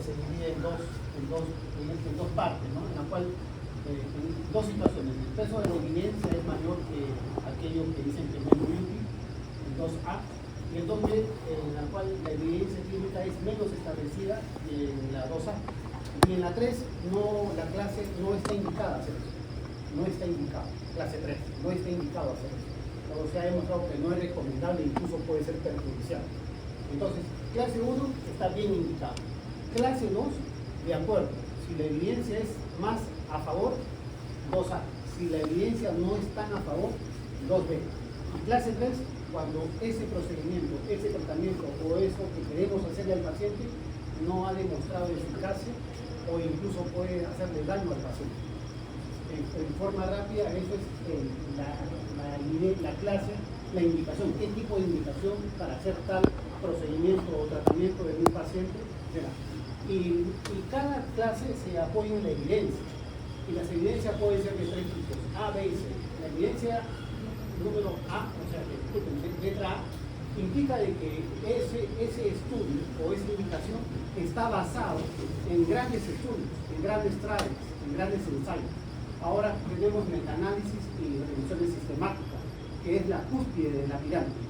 se divide en dos partes, ¿no? En la cual, en dos situaciones. El peso de la evidencia es mayor que aquello que dicen que no es útil, el 2A, y el 2B, en la cual la evidencia clínica es menos establecida que en la 2A. Y en la 3, la clase no está indicada a hacer eso. No está indicado. Clase 3, no está indicado a hacer eso. O sea, ha demostrado que no es recomendable, incluso puede ser perjudicial. Entonces, clase 1 está bien indicada. Clase 2, de acuerdo. Si la evidencia es más a favor, 2A. Si la evidencia no es tan a favor, 2B. Y clase 3, cuando ese procedimiento, ese tratamiento o eso que queremos hacerle al paciente no ha demostrado eficacia o incluso puede hacerle daño al paciente. En forma rápida, eso es la clase, la indicación, qué tipo de indicación para hacer tal procedimiento o tratamiento de un paciente será. Y cada clase se apoya en la evidencia, y las evidencias pueden ser de tres tipos, A, B y C. La evidencia número A, o sea, letra A, implica de que ese estudio o esa indicación está basado en grandes estudios, en grandes trials, en grandes ensayos. Ahora tenemos metaanálisis y revisiones sistemáticas, que es la cúspide de la pirámide.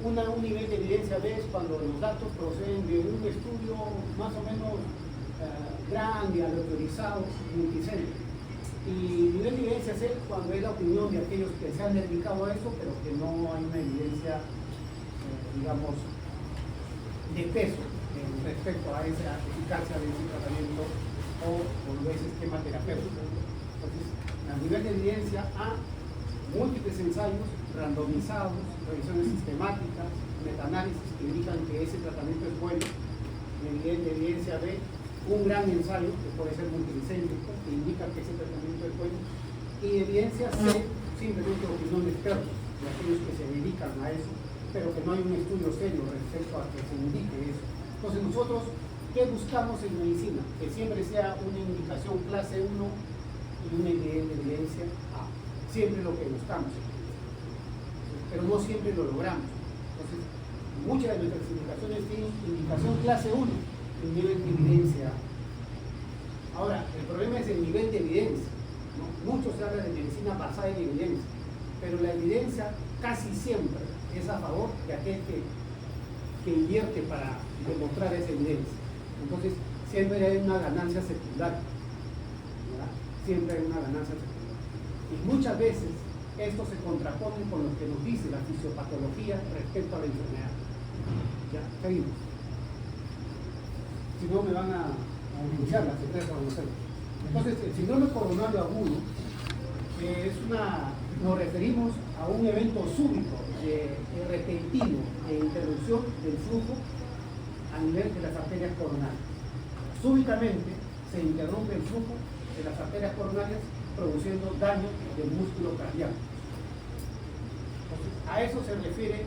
Un nivel de evidencia B es cuando los datos proceden de un estudio más o menos grande, aleatorizado, multicéntrico. Y nivel de evidencia C cuando es la opinión de aquellos que se han dedicado a eso, pero que no hay una evidencia, digamos, de peso respecto a esa eficacia de ese tratamiento o de ese esquema terapéutico. Entonces, a nivel de evidencia A, múltiples ensayos randomizados, revisiones sistemáticas, metaanálisis que indican que ese tratamiento es bueno. En nivel de evidencia B, un gran ensayo que puede ser multicéntrico que indica que ese tratamiento es bueno. Y evidencia C, simplemente opinión de expertos, de aquellos que se dedican a eso, pero que no hay un estudio serio respecto a que se indique eso. Entonces nosotros, ¿qué buscamos en medicina? Que siempre sea una indicación clase 1 y una evidencia A. Siempre lo que buscamos. Pero no siempre lo logramos. Entonces, muchas de nuestras indicaciones tienen indicación clase 1 y nivel de evidencia A. Ahora, el problema es el nivel de evidencia, ¿no? Mucho se habla de medicina basada en evidencia, pero la evidencia casi siempre es a favor de aquel que invierte para demostrar esa evidencia. Entonces, siempre hay una ganancia secundaria, ¿verdad? Siempre hay una ganancia secundaria. Y muchas veces esto se contrapone con lo que nos dice la fisiopatología respecto a la enfermedad. Ya, seguimos. Si no, me van a anunciar las secretas a nosotros. Entonces, el síndrome coronario agudo nos referimos a un evento súbito, repentino, de interrupción del flujo a nivel de las arterias coronarias. Súbitamente se interrumpe el flujo de las arterias coronarias, produciendo daño del músculo cardíaco. Entonces, a eso se refiere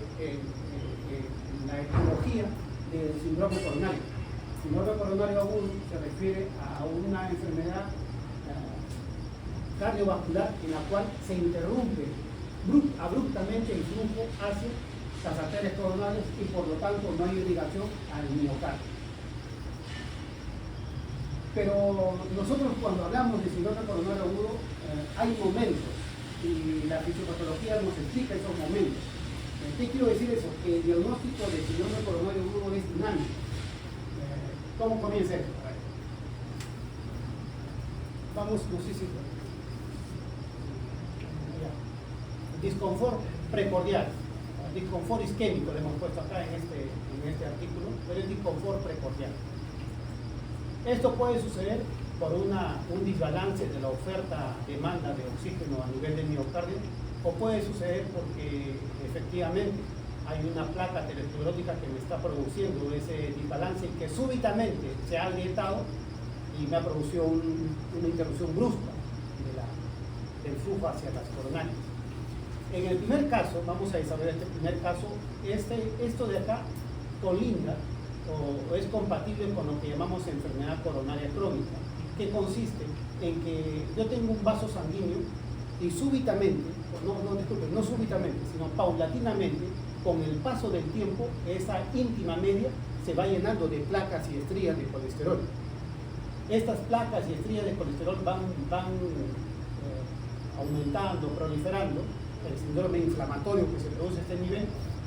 la etiología del síndrome coronario. El síndrome coronario agudo se refiere a una enfermedad cardiovascular en la cual se interrumpe abruptamente el flujo hacia las arterias coronarias y por lo tanto no hay irrigación al miocardio. Pero nosotros cuando hablamos de síndrome coronario agudo hay momentos y la fisiopatología nos explica esos momentos. ¿Qué quiero decir eso? Que el diagnóstico de síndrome coronario agudo es dinámico. ¿Cómo comienza esto? Vamos, no sé si... Disconfort precordial, disconfort isquémico le hemos puesto acá en este artículo, pero es disconfort precordial. Esto puede suceder por un desbalance de la oferta-demanda de oxígeno a nivel del miocardio, o puede suceder porque efectivamente hay una placa aterosclerótica que me está produciendo ese desbalance que súbitamente se ha agrietado y me ha producido una interrupción brusca del flujo hacia las coronarias. En el primer caso, vamos a desarrollar este primer caso, esto de acá colinda o es compatible con lo que llamamos enfermedad coronaria crónica, que consiste en que yo tengo un vaso sanguíneo y súbitamente, no súbitamente, sino paulatinamente, con el paso del tiempo, esa íntima media se va llenando de placas y estrías de colesterol. Estas placas y estrías de colesterol van aumentando, proliferando, el síndrome inflamatorio que se produce a este nivel,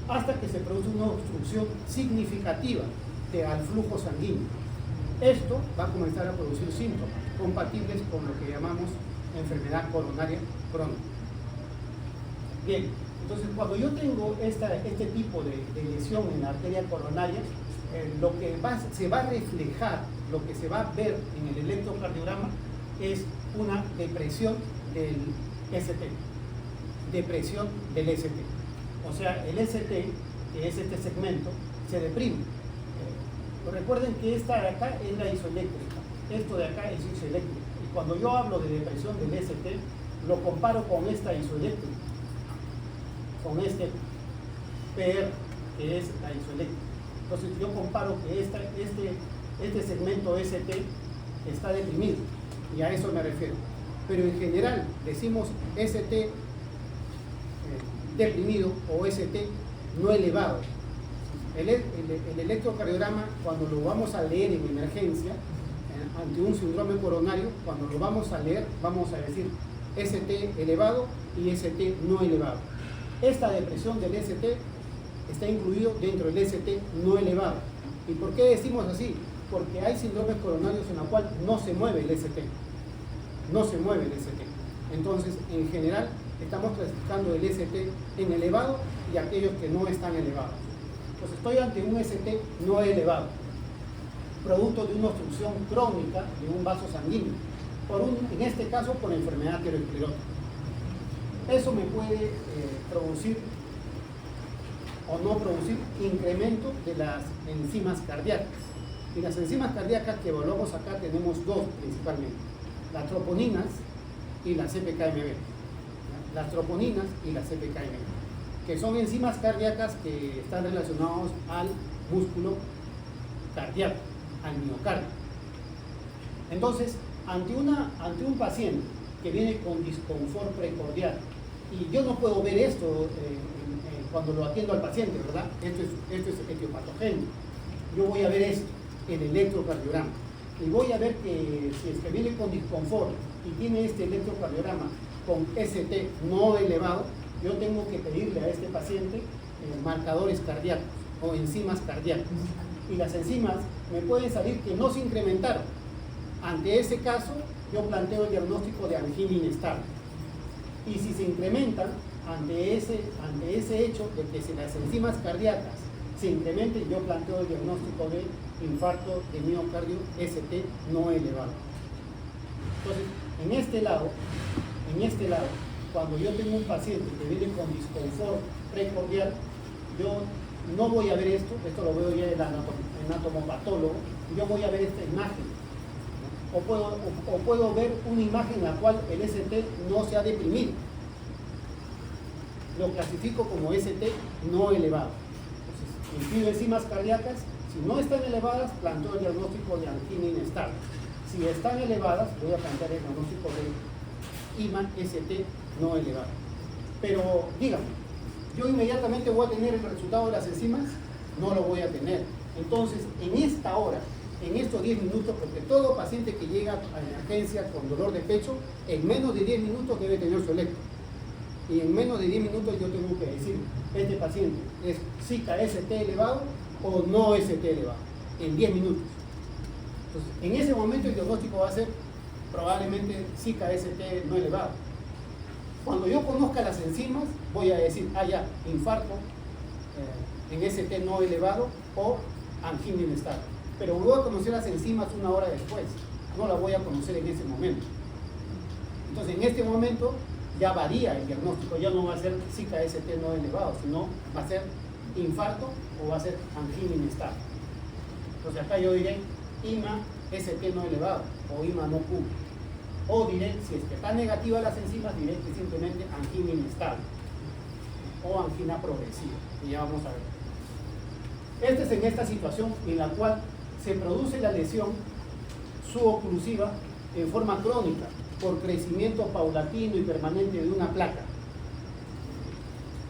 hasta que se produce una obstrucción significativa al flujo sanguíneo. Esto va a comenzar a producir síntomas compatibles con lo que llamamos enfermedad coronaria crónica. Bien, entonces cuando yo tengo este tipo de lesión en la arteria coronaria, lo que se va a reflejar, lo que se va a ver en el electrocardiograma es una depresión del ST, depresión del ST. O sea, el ST, que es este segmento, se deprime. Recuerden que esta de acá es la isoeléctrica, esto de acá es isoeléctrica. Y cuando yo hablo de depresión del ST, lo comparo con esta isoeléctrica, con este PR, que es la isoeléctrica. Entonces yo comparo que este segmento ST está deprimido, y a eso me refiero. Pero en general decimos ST deprimido o ST no elevado. El electrocardiograma, cuando lo vamos a leer en emergencia, ante un síndrome coronario, cuando lo vamos a leer, vamos a decir ST elevado y ST no elevado. Esta depresión del ST está incluido dentro del ST no elevado. ¿Y por qué decimos así? Porque hay síndromes coronarios en los cuales no se mueve el ST. No se mueve el ST. Entonces, en general, estamos clasificando el ST en elevado y aquellos que no están elevados. Entonces, estoy ante un ST no elevado, producto de una obstrucción crónica de un vaso sanguíneo, en este caso por enfermedad arteriosclerótica. Eso me puede producir o no producir incremento de las enzimas cardíacas. Y las enzimas cardíacas que evaluamos acá tenemos dos principalmente: las troponinas y la CPKMB. Las troponinas y la CPKMB, que son enzimas cardíacas que están relacionados al músculo cardíaco, al miocardio. Entonces, ante un paciente que viene con disconfort precordial, y yo no puedo ver esto cuando lo atiendo al paciente, ¿verdad? Esto es etiopatogénico. Yo voy a ver esto, el electrocardiograma, y voy a ver que si es que viene con disconfort y tiene este electrocardiograma con ST no elevado, yo tengo que pedirle a este paciente marcadores cardíacos o enzimas cardíacas. Y las enzimas me pueden salir que no se incrementaron. Ante ese caso, yo planteo el diagnóstico de angina inestable. Y si se incrementan, ante ese hecho de que si las enzimas cardíacas se incrementen, yo planteo el diagnóstico de infarto de miocardio ST no elevado. Entonces, en este lado, cuando yo tengo un paciente que viene con disconfort precordial, yo no voy a ver esto lo veo ya el anatomopatólogo, yo voy a ver esta imagen. O puedo ver una imagen en la cual el ST no se ha deprimido. Lo clasifico como ST no elevado. Entonces, pido enzimas cardíacas. Si no están elevadas, planteo el diagnóstico de angina inestable. Si están elevadas, voy a plantear el diagnóstico de IMA ST no elevado. Pero dígame, ¿yo inmediatamente voy a tener el resultado de las enzimas? No lo voy a tener. Entonces, en esta hora, en estos 10 minutos, porque todo paciente que llega a emergencia con dolor de pecho, en menos de 10 minutos debe tener su electro. Y en menos de 10 minutos yo tengo que decir, este paciente es SICA ST elevado o no ST elevado, en 10 minutos. Entonces, en ese momento el diagnóstico va a ser probablemente SICA ST no elevado. Cuando yo conozca las enzimas, voy a decir, ya, infarto en ST no elevado o angina inestable. Pero voy a conocer las enzimas una hora después, no las voy a conocer en ese momento. Entonces, en este momento ya varía el diagnóstico, ya no va a ser SICA ST no elevado, sino va a ser infarto o va a ser angina inestable. Entonces, acá yo diré IMA ST no elevado o IMA no puro. O diré, si es que está negativa las enzimas, diré que simplemente angina inestable o angina progresiva, y ya vamos a ver. Este es en esta situación en la cual se produce la lesión suboclusiva en forma crónica por crecimiento paulatino y permanente de una placa.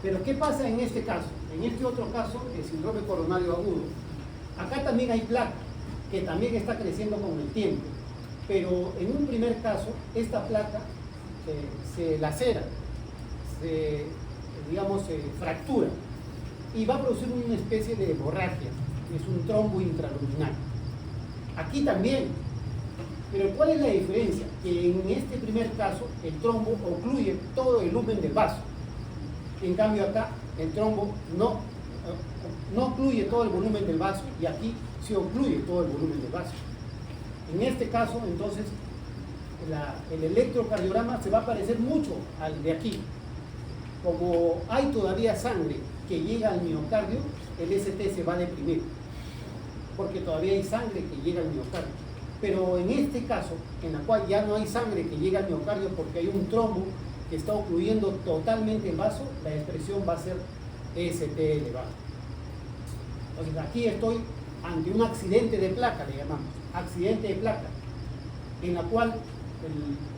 Pero ¿qué pasa en este caso? En este otro caso, el síndrome coronario agudo, Acá también hay placa, que también está creciendo con el tiempo, pero en un primer caso, esta placa se lacera, se fractura y va a producir una especie de hemorragia, que es un trombo intraluminal. Aquí también, pero ¿cuál es la diferencia? Que en este primer caso el trombo ocluye todo el lumen del vaso. En cambio acá el trombo no ocluye todo el volumen del vaso y aquí sí ocluye todo el volumen del vaso. En este caso, entonces, el electrocardiograma se va a parecer mucho al de aquí. Como hay todavía sangre que llega al miocardio, el ST se va a deprimir, porque todavía hay sangre que llega al miocardio. Pero en este caso, en la cual ya no hay sangre que llega al miocardio porque hay un trombo que está ocluyendo totalmente el vaso, la expresión va a ser ST elevado. Entonces aquí estoy ante un accidente de placa, le llamamos, accidente de placa, en la cual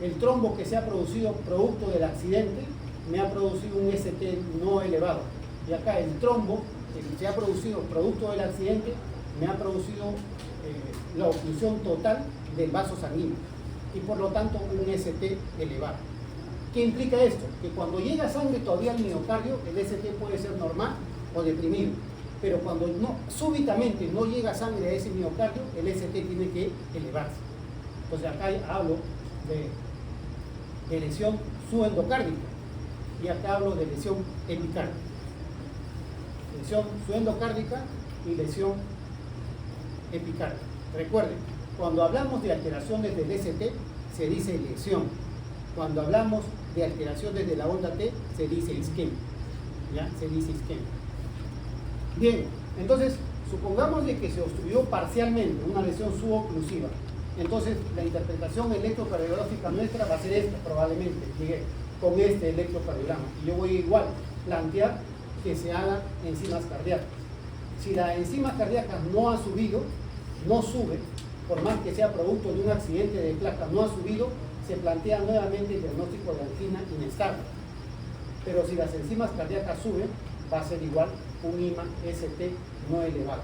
el trombo que se ha producido producto del accidente me ha producido un ST no elevado. Y acá el trombo que se ha producido producto del accidente me ha producido la oclusión total del vaso sanguíneo y por lo tanto un ST elevado. ¿Qué implica esto? Que cuando llega sangre todavía al miocardio, el ST puede ser normal o deprimido, pero cuando súbitamente no llega sangre a ese miocardio, el ST tiene que elevarse. Entonces acá hablo de lesión subendocárdica y acá hablo de lesión epicárdica. Lesión subendocárdica y lesión epicárdica. Recuerden, cuando hablamos de alteraciones del ST, se dice lesión. Cuando hablamos de alteraciones de la onda T, se dice isquemia. ¿Ya? Se dice isquemia. Bien, entonces, supongamos de que se obstruyó parcialmente una lesión suboclusiva. Entonces, la interpretación electrocardiográfica nuestra va a ser esta, probablemente, llegué con este electrocardiograma. Y yo voy a igual plantear que se hagan enzimas cardíacas. Si la enzima cardíaca no ha subido, no sube, por más que sea producto de un accidente de placa, no ha subido, se plantea nuevamente el diagnóstico de angina inestable. Pero si las enzimas cardíacas suben, va a ser igual un IMA ST no elevado.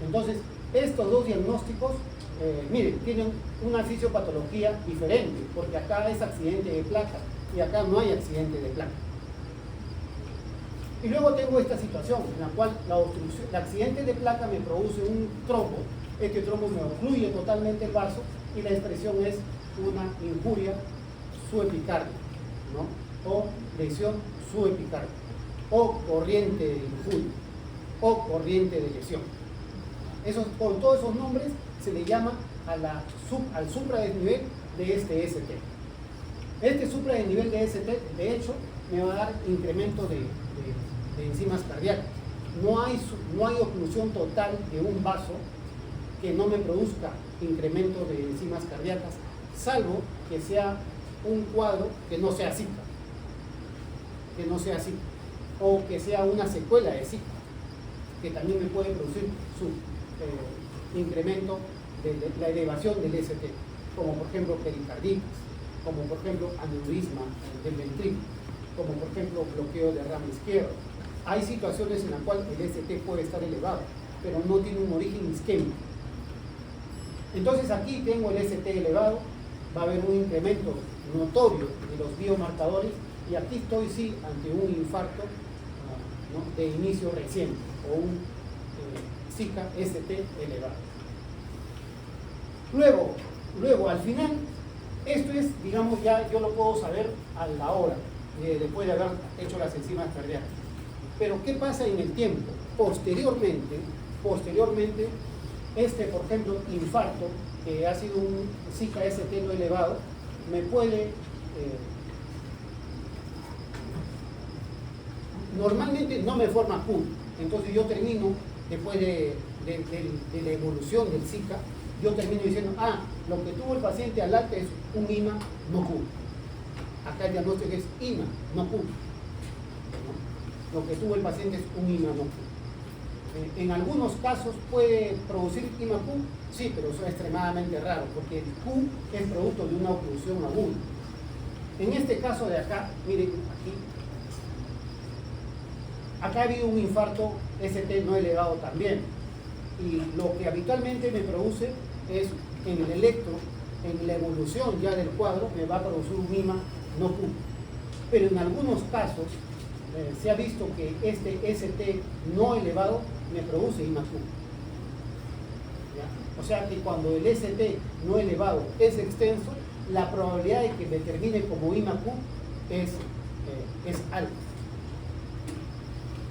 Entonces, estos dos diagnósticos, miren, tienen una fisiopatología diferente, porque acá es accidente de placa y acá no hay accidente de placa. Y luego tengo esta situación en la cual el accidente de placa me produce un trombo, este trombo me ocluye totalmente el vaso y la expresión es una injuria subepicárdica, ¿no? O lesión subepicárdica, o corriente de injuria, o corriente de lesión. Con todos esos nombres se le llama al supradesnivel de este ST. Este supradesnivel de ST, de hecho, me va a dar incremento de enzimas cardíacas. No hay oclusión total de un vaso que no me produzca incremento de enzimas cardíacas, salvo que sea un cuadro que no sea Zika, o que sea una secuela de Zika, que también me puede producir su incremento de la elevación del ST, como por ejemplo pericarditis, como por ejemplo aneurisma del ventrículo, como por ejemplo bloqueo de rama izquierda. Hay situaciones en las cuales el ST puede estar elevado, pero no tiene un origen isquémico. Entonces aquí tengo el ST elevado, va a haber un incremento notorio de los biomarcadores y aquí estoy sí ante un infarto, ¿no?, de inicio reciente o un Zika ST elevado. Luego al final, esto es, digamos, ya yo lo puedo saber a la hora, después de haber hecho las enzimas cardíacas. Pero ¿qué pasa en el tiempo? Posteriormente, por ejemplo, infarto, que ha sido un Zika ST no elevado, me puede... normalmente no me forma Q, entonces yo termino, después de la evolución del Zika, yo termino diciendo, lo que tuvo el paciente al alta es un IMA no Q. Acá el diagnóstico es IMA no Q. ¿No? Lo que tuvo el paciente es un IMA no Q. En algunos casos puede producir IMA Q, sí, pero eso es extremadamente raro, porque el Q es producto de una oclusión aguda. En este caso de acá, miren aquí ha habido un infarto ST no elevado también. Y lo que habitualmente me produce es en el electro, en la evolución ya del cuadro, me va a producir un IMA no Q. Pero en algunos casos se ha visto que este ST no elevado me produce IMA Q. ¿Ya? O sea que cuando el ST no elevado es extenso, la probabilidad de que me termine como IMA Q es alta.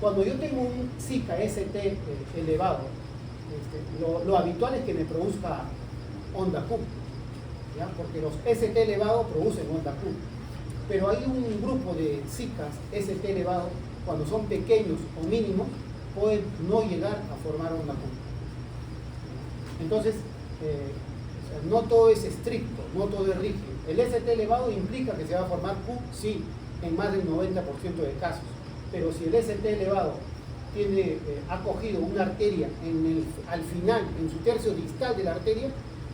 Cuando yo tengo un SICA ST elevado, lo habitual es que me produzca onda Q, ¿ya? Porque los ST elevados producen onda Q. Pero hay un grupo de SICAs ST elevado, cuando son pequeños o mínimos, pueden no llegar a formar onda Q. Entonces, no todo es estricto, no todo es rígido. El ST elevado implica que se va a formar Q, sí, en más del 90% de casos. Pero si el ST elevado ha cogido una arteria al final, en su tercio distal de la arteria,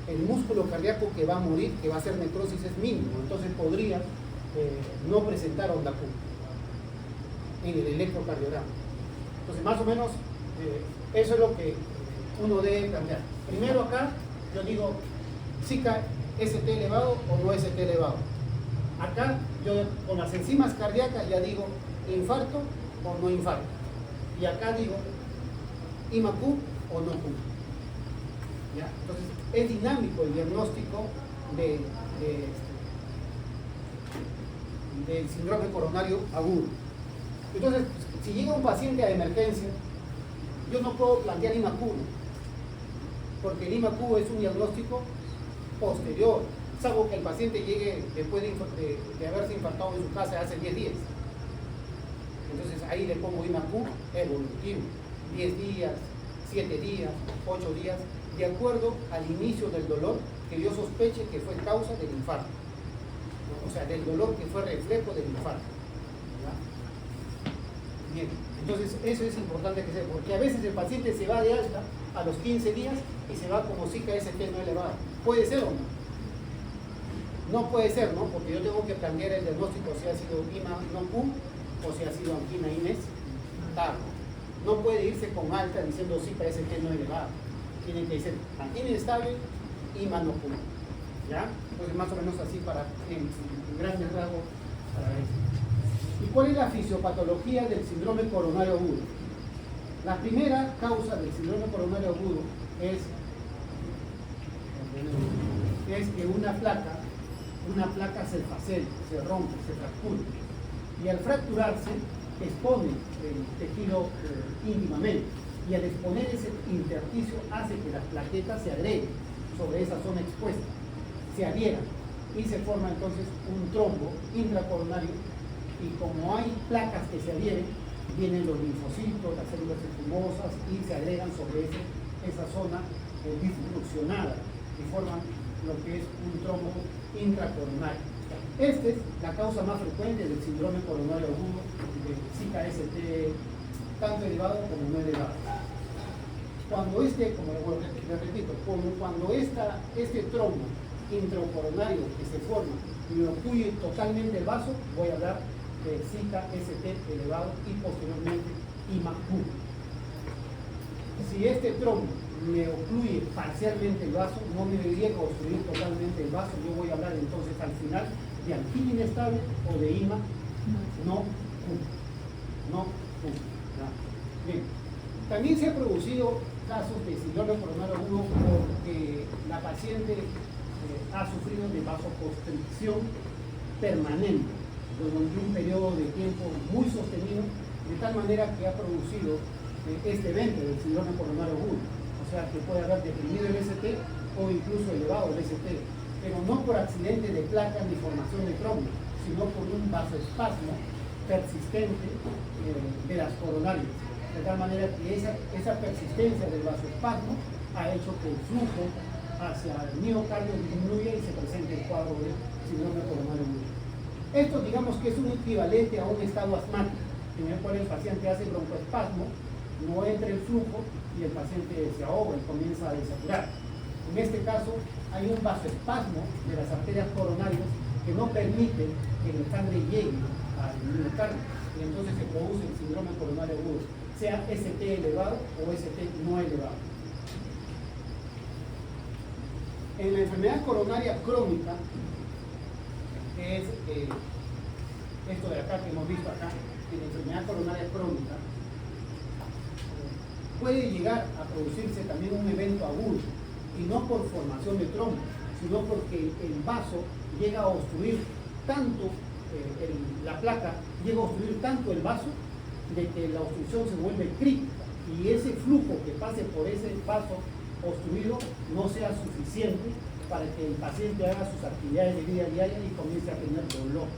el músculo cardíaco que va a morir, que va a hacer necrosis, es mínimo. Entonces podría no presentar onda Q en el electrocardiograma. Entonces, más o menos, eso es lo que uno debe plantear. Primero acá, yo digo, SICA ST elevado o no ST elevado. Acá, yo con las enzimas cardíacas ya digo, infarto o no infarto. Y acá digo, IMA Q o no Q. ¿Ya? Entonces, es dinámico el diagnóstico del síndrome coronario agudo. Entonces, si llega un paciente a emergencia, yo no puedo plantear IMA Q, porque el IMA Q es un diagnóstico posterior, salvo que el paciente llegue después de haberse infartado en su casa hace 10 días. Entonces ahí le pongo IMA Q evolutivo, 10 días, 7 días, 8 días, de acuerdo al inicio del dolor que yo sospeche que fue causa del infarto. O sea, del dolor que fue reflejo del infarto. ¿Ya? Bien, entonces eso es importante que sepa, porque a veces el paciente se va de alta a los 15 días y se va como SICA ST no elevado. ¿Puede ser o no? No puede ser, ¿no? Porque yo tengo que plantear el diagnóstico si ha sido IMA no Q o si ha sido angina INES tarde. No puede irse con alta diciendo SICA ST no elevado. Tiene que decir angina inestable, IMA no Q. ¿Ya? Entonces más o menos así en grandes rasgos para eso. ¿Y cuál es la fisiopatología del síndrome coronario agudo? La primera causa del síndrome coronario agudo es que una placa se facela, se rompe, se fractura. Y al fracturarse, expone el tejido íntimamente. Y al exponer ese intersticio hace que las plaquetas se agreguen sobre esa zona expuesta, se adhieran y se forma entonces un trombo intracoronario. Y como hay placas que se adhieren, vienen los linfocitos, las células escumosas y se agregan sobre esa zona disfuncionada y forman lo que es un trombo intracoronario. Esta es la causa más frecuente del síndrome coronario agudo de SICA ST, tanto elevado como no elevado. Cuando como le repito, cuando este trombo intracoronario que se forma y ocluye totalmente el vaso, voy a hablar de SICA ST elevado y posteriormente IMA Q. Si este trombo me ocluye parcialmente el vaso, no me debería obstruir totalmente el vaso, yo voy a hablar entonces al final de angina inestable o de IMA no Q. No Q. Bien. También se han producido casos de síndrome coronario agudo porque la paciente ha sufrido de vasoconstricción permanente durante un periodo de tiempo muy sostenido, de tal manera que ha producido este evento del síndrome coronario agudo. O sea, que puede haber deprimido el ST o incluso elevado el ST, pero no por accidente de placa ni formación de trombo, sino por un vasoespasmo persistente de las coronarias. De tal manera que esa persistencia del vasoespasmo ha hecho que el flujo hacia el miocardio disminuya y se presente el cuadro de síndrome coronario agudo. Esto digamos que es un equivalente a un estado asmático, en el cual el paciente hace broncoespasmo, no entra el flujo y el paciente se ahoga y comienza a desaturar. En este caso hay un vasoespasmo de las arterias coronarias que no permite que la sangre llegue al miocardio y entonces se produce el síndrome coronario agudo. sea ST elevado o ST no elevado. En la enfermedad coronaria crónica, que es esto de acá que hemos visto acá, en la enfermedad coronaria crónica, puede llegar a producirse también un evento agudo, y no por formación de trombo, sino porque el vaso llega a obstruir tanto, la placa llega a obstruir tanto el vaso, de que la obstrucción se vuelve crítica, y ese flujo que pase por ese vaso obstruido no sea suficiente para que el paciente haga sus actividades de vida diaria y comience a tener dolor.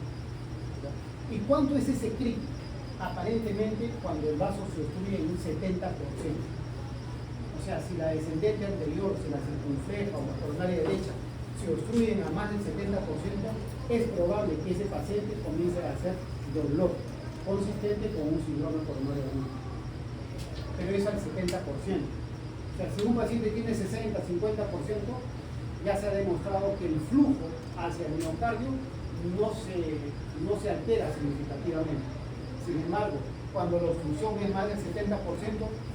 ¿Y cuánto es ese crítico? Aparentemente cuando el vaso se obstruye en un 70%. O sea, si la descendente anterior, si la circunfleja o la coronaria derecha se obstruyen a más del 70%, es probable que ese paciente comience a hacer dolor consistente con un síndrome coronario agudo. Pero es al 70%. O sea, si un paciente tiene 60, 50%, ya se ha demostrado que el flujo hacia el miocardio no se altera significativamente. Sin embargo, cuando la obstrucción es más del 70%,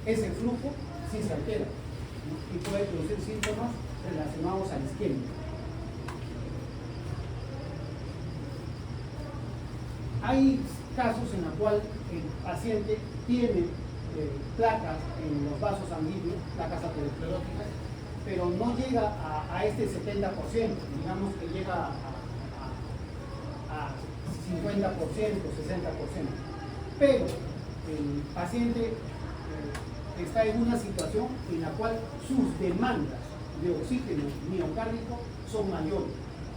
ese flujo sí se altera, ¿no? Y puede producir síntomas relacionados al isquemia. Hay casos en los cuales el paciente tiene placas en los vasos sanguíneos, placas ateroscleróticas, pero no llega a este 70%, digamos que llega a 50%, 60%. Pero el paciente está en una situación en la cual sus demandas de oxígeno miocárdico son mayores.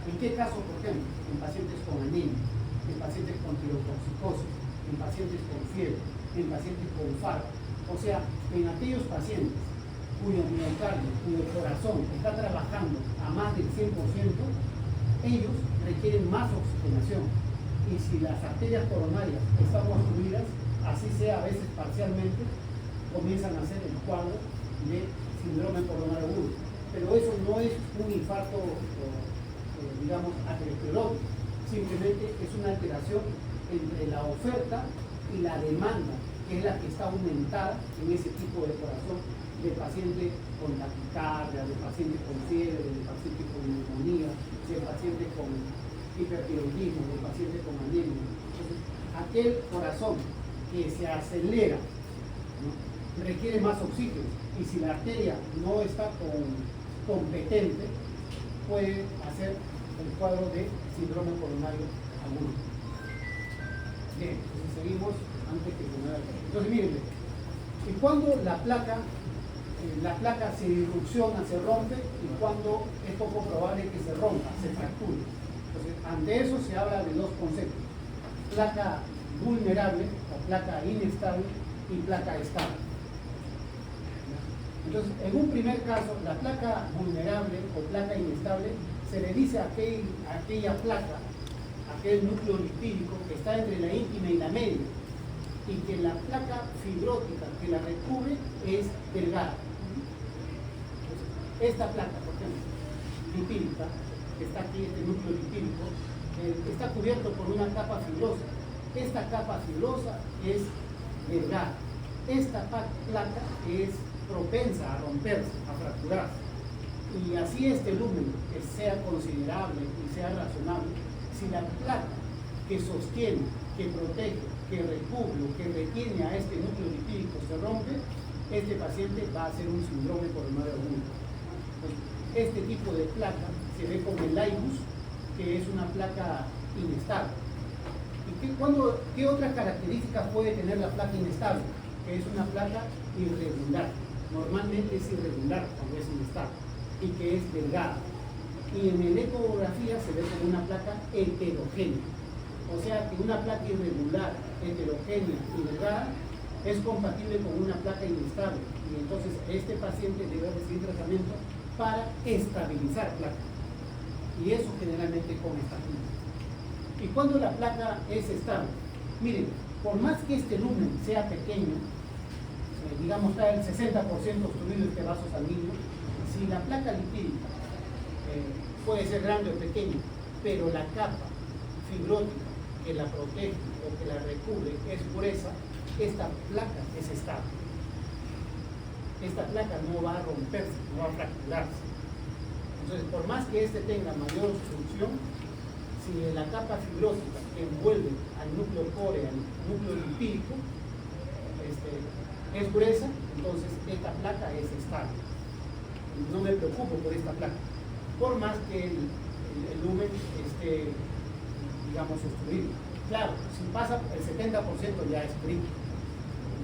¿En qué caso, por ejemplo? En pacientes con anemia, en pacientes con tirotoxicosis, en pacientes con fiebre, en pacientes con fármaco. O sea, en aquellos pacientes cuyo miocardio, cuyo corazón está trabajando a más del 100%, ellos requieren más oxigenación. Y si las arterias coronarias están obstruidas, así sea a veces parcialmente, comienzan a hacer el cuadro de síndrome coronario agudo. Pero eso no es un infarto, digamos, aterosclerótico. Simplemente es una alteración entre la oferta y la demanda, que es la que está aumentada en ese tipo de corazón, de paciente con taquicardia, de paciente con fiebre, de paciente con neumonía, de paciente con hipertiroidismo, de paciente con anemia. Entonces, aquel corazón que se acelera, ¿no?, requiere más oxígeno, y si la arteria no está competente, puede hacer el cuadro de síndrome coronario agudo. Bien, entonces seguimos antes que se mueva el tiempo. Entonces miren, y cuando la placa se disrupciona, se rompe, y cuando es poco probable que se rompa, se fracture. Entonces, ante eso se habla de dos conceptos: placa vulnerable o placa inestable y placa estable. Entonces, en un primer caso, la placa vulnerable o placa inestable se le dice a aquella placa, aquel núcleo lipídico que está entre la íntima y la media, y que la placa fibrótica que la recubre es delgada. Entonces, esta placa, por ejemplo, lipídica, que está aquí, este núcleo lipídico, está cubierto por una capa fibrosa. Esta capa fibrosa es delgada. Esta placa es propensa a romperse, a fracturarse. Y así este lumen que sea considerable y sea razonable, si la placa que sostiene, que protege, que recubre o que retiene a este núcleo lipídico se rompe, este paciente va a hacer un síndrome coronario agudo. Este tipo de placa se ve como el laibus, que es una placa inestable. ¿Y qué otras características puede tener la placa inestable? Que es una placa irregular. Normalmente es irregular cuando es inestable, y que es delgada. Y en la ecografía se ve como una placa heterogénea. O sea que una placa irregular, heterogénea y delgada es compatible con una placa inestable. Y entonces este paciente debe recibir tratamiento para estabilizar placa. Y eso generalmente con estabilidad. Y cuando la placa es estable, miren, por más que este lumen sea pequeño, digamos está el 60% obstruido este vaso sanguíneo, si la placa lipídica puede ser grande o pequeña, pero la capa fibrótica que la protege o que la recubre es gruesa, esta placa es estable. Esta placa no va a romperse, no va a fracturarse. Entonces, por más que este tenga mayor obstrucción, si la capa fibrótica que envuelve al núcleo core, al núcleo lipídico, es gruesa, entonces esta placa es estable. No me preocupo por esta placa, por más que el lumen esté, digamos, obstruido. Claro, si pasa el 70% ya es crítico,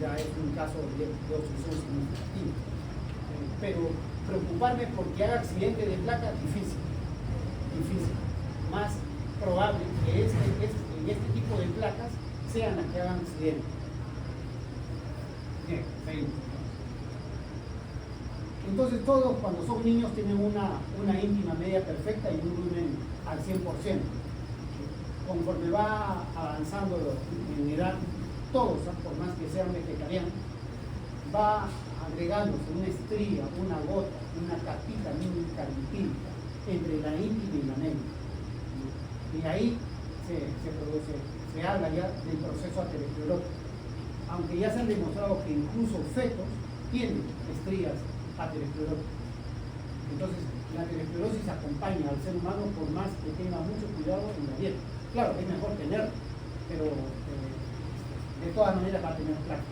ya es un caso de obstrucción significativa. Pero preocuparme porque haga accidente de placa, difícil. Más probable que en este tipo de placas sean las que hagan accidente. Bien, seguimos. Entonces todos cuando son niños tienen una íntima media perfecta y un lumen al 100%. Conforme va avanzando en edad, todos, por más que sean vegetarianos, va agregándose una estría, una gota, una capita mínima lipídica entre la íntima y la media. Y ahí se habla ya del proceso aterosclerótico. Aunque ya se han demostrado que incluso fetos tienen estrías ateroscleróticas. Entonces, la aterosclerosis acompaña al ser humano por más que tenga mucho cuidado en la dieta. Claro, es mejor tenerlo, pero de todas maneras va a tener placas.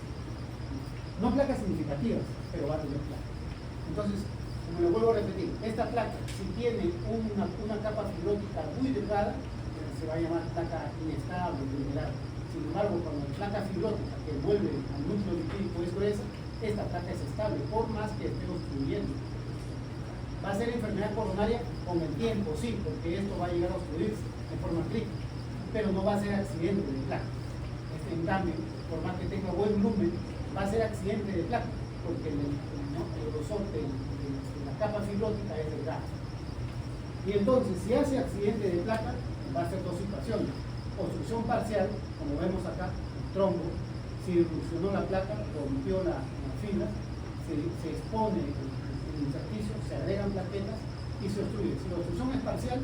No placas significativas, pero va a tener placas. Entonces, como lo vuelvo a repetir, esta placa, si tiene una capa fibrótica muy delgada, se va a llamar placa inestable, vulnerable. Sin embargo, cuando la placa fibrótica que envuelve al núcleo lipídico es gruesa, esta placa es estable, por más que esté obstruyendo. ¿Va a ser enfermedad coronaria? Con el tiempo, sí, porque esto va a llegar a obstruirse de forma crítica, pero no va a ser accidente de placa. En cambio, por más que tenga buen lumen, va a ser accidente de placa, porque el grosor de la capa fibrótica es delgada. Y entonces, si hace accidente de placa, va a ser dos situaciones. Obstrucción parcial, como vemos acá, el trombo, si erupcionó la placa, rompió la fibra, se expone el intersticio, se agregan plaquetas y se obstruye. Si la obstrucción es parcial,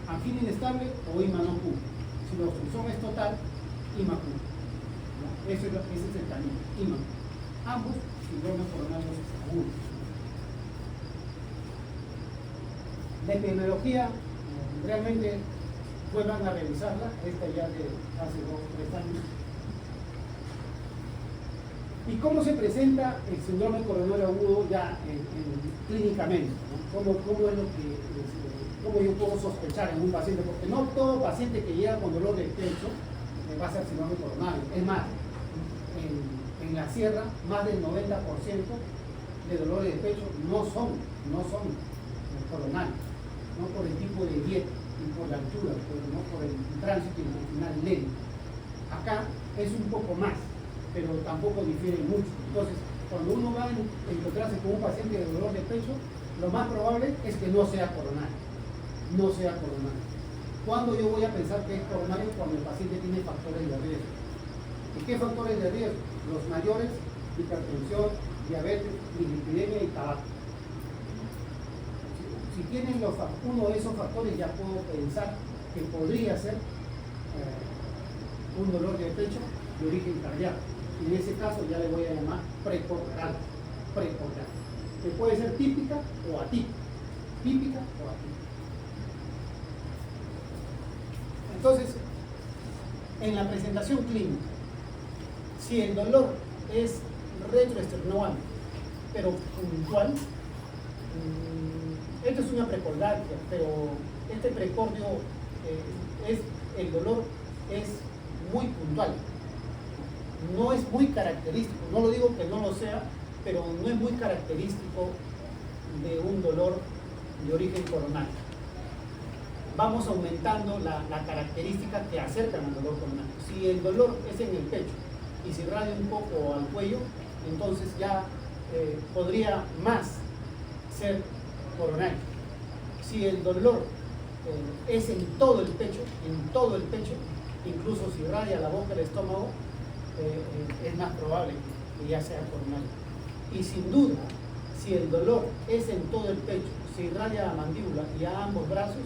angina inestable o IMA no cubre. Si la obstrucción es total, IMA cubre. Ese es el camino, IMA. Ambos síndromes coronarios agudos. La epidemiología, realmente vuelvan a revisarla, esta ya de hace 2 o 3 años. ¿Y cómo se presenta el síndrome coronario agudo ya clínicamente? ¿No? ¿Cómo es lo que cómo yo puedo sospechar en un paciente? Porque no todo paciente que llega con dolor de pecho va a ser síndrome coronario. Es más, en la sierra, más del 90% de dolores de pecho no son coronarios, no por el tipo de dieta y por la altura, no por el tránsito intestinal lento. Acá es un poco más, pero tampoco difiere mucho. Entonces, cuando uno va a encontrarse con un paciente de dolor de pecho, lo más probable es que no sea coronario. No sea coronario. ¿Cuándo yo voy a pensar que es coronario? Cuando el paciente tiene factores de riesgo. ¿Y qué factores de riesgo? Los mayores: hipertensión, diabetes, dislipidemia y tabaco. Si tienen uno de esos factores, ya puedo pensar que podría ser un dolor de pecho de origen cardíaco. Y en ese caso ya le voy a llamar precordial. Que puede ser típica o atípica. Típica o atípica. Entonces, en la presentación clínica, si el dolor es retroesternóano, pero puntual, esto es una precordalia, pero este precordio el dolor es muy puntual. No es muy característico, no lo digo que no lo sea, pero no es muy característico de un dolor de origen coronario. Vamos aumentando la característica que acercan al dolor coronario. Si el dolor es en el pecho y se irradia un poco al cuello, entonces ya podría más ser coronario. Si el dolor es en todo el pecho, incluso si irradia la boca, el estómago, es más probable que ya sea coronario. Y sin duda, si el dolor es en todo el pecho, se irradia a la mandíbula y a ambos brazos,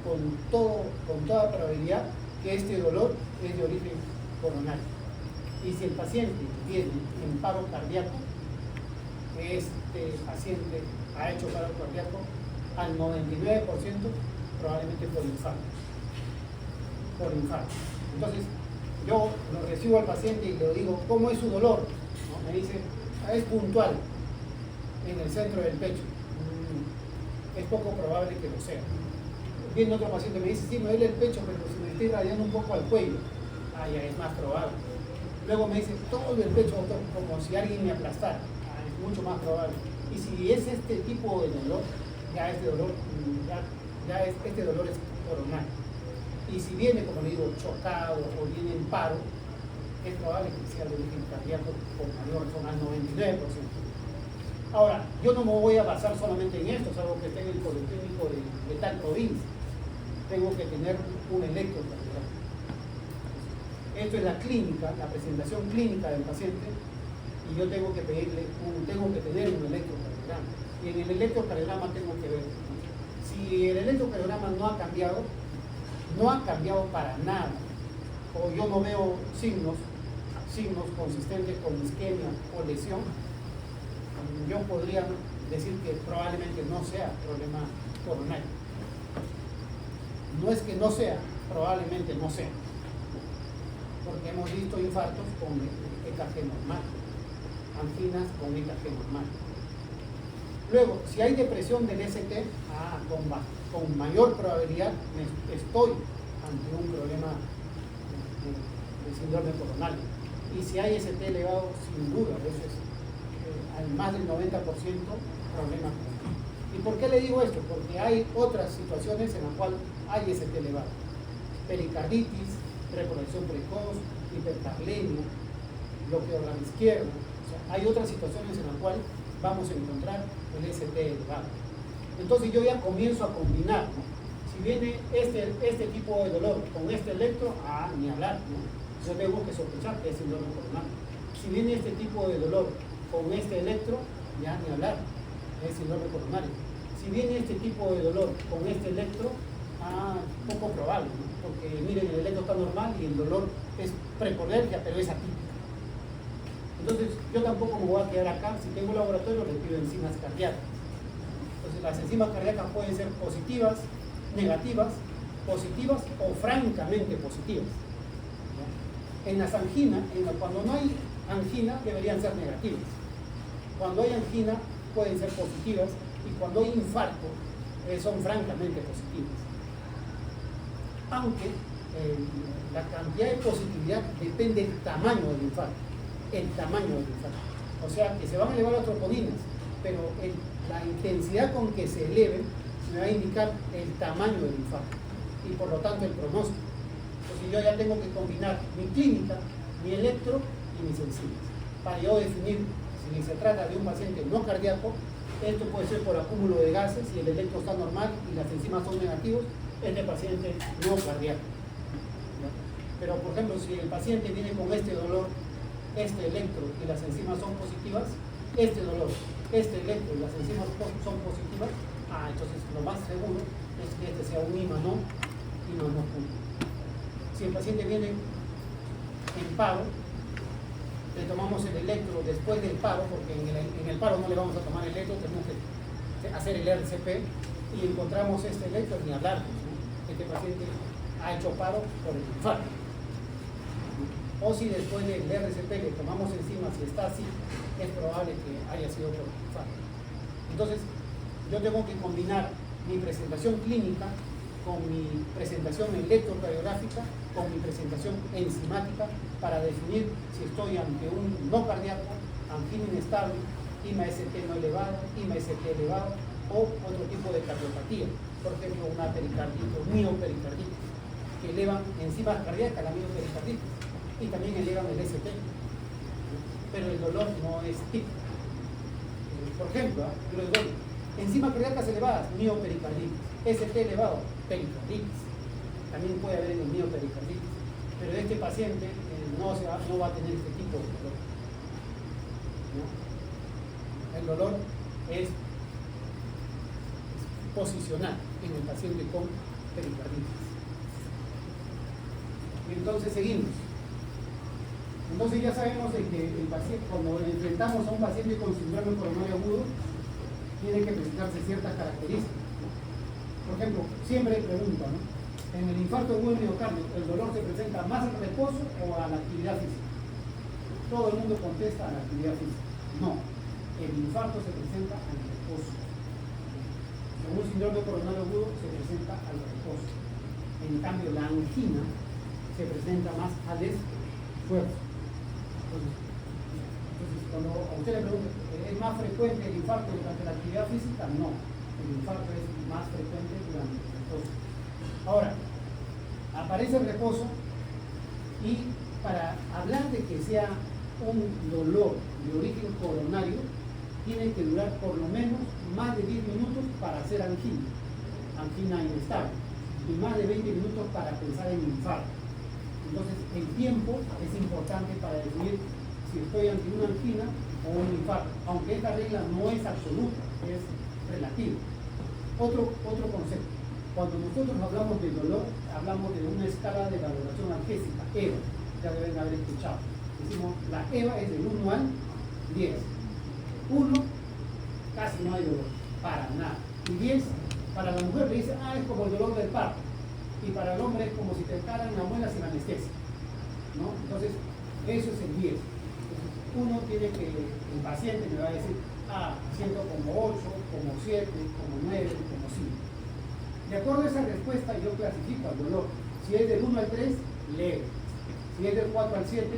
con toda probabilidad que este dolor es de origen coronario. Y si el paciente tiene en paro cardíaco, este paciente ha hecho paro cardíaco al 99% probablemente por infarto. Entonces, yo lo recibo al paciente y le digo, ¿cómo es su dolor? ¿No? Me dice, es puntual en el centro del pecho. Es poco probable que lo sea. Viene otro paciente me dice, sí, me duele el pecho, pero si me estoy radiando un poco al cuello, ya es más probable. Luego me dice, todo el pecho, doctor, como si alguien me aplastara, es mucho más probable. Y si es este tipo de dolor, este dolor es coronal. Y si viene, como le digo, chocado o viene en paro, es probable que sea de origen cardíaco con mayor, son al 99%. Ahora, yo no me voy a basar solamente en esto, es algo que tenga el Policlínico de tal provincia. Tengo que tener un electrocardiograma. Esto es la clínica, la presentación clínica del paciente, y yo tengo que tener un electrocardiograma. Y en el electrocardiograma tengo que ver, si el electrocardiograma no ha cambiado para nada, o yo no veo signos consistentes con isquemia o lesión, yo podría decir que probablemente no sea problema coronario. No es que no sea, probablemente no sea, porque hemos visto infartos con EKG normal, anginas con EKG normal. Luego, si hay depresión del ST, con mayor probabilidad estoy ante un problema de síndrome coronario. Y si hay ST elevado, sin duda, a veces al más del 90% problema. ¿Y por qué le digo esto? Porque hay otras situaciones en las cuales hay ST elevado. Pericarditis, reproducción precoz, hipercaplemia, bloqueo de la izquierda. O sea, hay otras situaciones en las cuales vamos a encontrar el ST elevado. Entonces yo ya comienzo a combinar, ¿no? Si viene este tipo de dolor con este electro, ni hablar, ¿no? Yo tengo que sospechar que es síndrome coronario. Si viene este tipo de dolor con este electro, ya ni hablar, es síndrome coronario. Si viene este tipo de dolor con este electro, poco probable, ¿no? Porque miren, el electro está normal y el dolor es precolergia, pero es atípica. Entonces, yo tampoco me voy a quedar acá. Si tengo un laboratorio, le pido enzimas cardíacas. Entonces, las enzimas cardíacas pueden ser positivas, negativas, positivas o francamente positivas. En las anginas, cuando no hay angina, deberían ser negativas. Cuando hay angina, pueden ser positivas, y cuando hay infarto, son francamente positivas. Aunque la cantidad de positividad depende del tamaño del infarto. El tamaño del infarto. O sea, que se van a elevar las troponinas, pero la intensidad con que se eleven me va a indicar el tamaño del infarto y por lo tanto el pronóstico. Entonces yo ya tengo que combinar mi clínica, mi electro y mis enzimas para yo definir si se trata de un paciente no cardíaco. Esto puede ser por acúmulo de gases y el electro está normal y las enzimas son negativos, este paciente no cardíaco. Pero por ejemplo, si el paciente viene con este dolor, este electro y las enzimas son positivas, este dolor, este electro y las enzimas son positivas, entonces lo más seguro es que este sea un IMA-NO puro. Si el paciente viene en paro, le tomamos el electro después del paro, porque en el paro no le vamos a tomar el electro, tenemos que hacer el RCP y encontramos este electro ni hablar, ¿no? Este paciente ha hecho paro por el infarto. O si después del RCP le tomamos encima, si está así, es probable que haya sido por el infarto. Entonces, yo tengo que combinar mi presentación clínica con mi presentación electrocardiográfica, con mi presentación enzimática, para definir si estoy ante un no cardíaco, angina inestable, IMA-ST no elevado, IMA-ST elevado, o otro tipo de cardiopatía, por ejemplo una pericarditis o miopericarditis, que elevan enzimas cardíacas, la miopericarditis, y también elevan el ST, pero el dolor no es típico. Por ejemplo, yo les doy enzimas cardíacas elevadas, miopericarditis, ST elevado, pericarditis. También puede haber en el miopericarditis, pero este paciente no va a tener este tipo de dolor, ¿no? El dolor es posicional en el paciente con pericarditis. Y entonces seguimos. Entonces ya sabemos de que el paciente, cuando enfrentamos a un paciente con síndrome coronario agudo, tiene que presentarse ciertas características. Por ejemplo, siempre pregunto, ¿no? En el infarto agudo del miocardio, ¿el dolor se presenta más al reposo o a la actividad física? Todo el mundo contesta a la actividad física. No, el infarto se presenta al reposo. En un síndrome coronario agudo se presenta al reposo. En cambio, la angina se presenta más al esfuerzo. Entonces, cuando a usted le pregunta, ¿es más frecuente el infarto durante la actividad física? No, el infarto es más frecuente durante el reposo. Ahora, aparece el reposo y para hablar de que sea un dolor de origen coronario, tiene que durar por lo menos más de 10 minutos para hacer angina inestable, y más de 20 minutos para pensar en infarto. Entonces, el tiempo es importante para definir si estoy ante una angina o un infarto, aunque esta regla no es absoluta, es relativa. Otro concepto. Cuando nosotros hablamos de dolor, hablamos de una escala de valoración analgésica, EVA, ya deben haber escuchado. Decimos, la EVA es del 1 al 10. 1, casi no hay dolor, para nada. Y 10, para la mujer le dice, es como el dolor del parto. Y para el hombre es como si te encaran la muela sin anestesia, ¿no? Entonces, eso es el 10. Entonces, uno tiene que, el paciente me va a decir, siento como 8, como 7, como 9, como 5. De acuerdo a esa respuesta, yo clasifico al dolor. Si es del 1 al 3, leve. Si es del 4 al 7,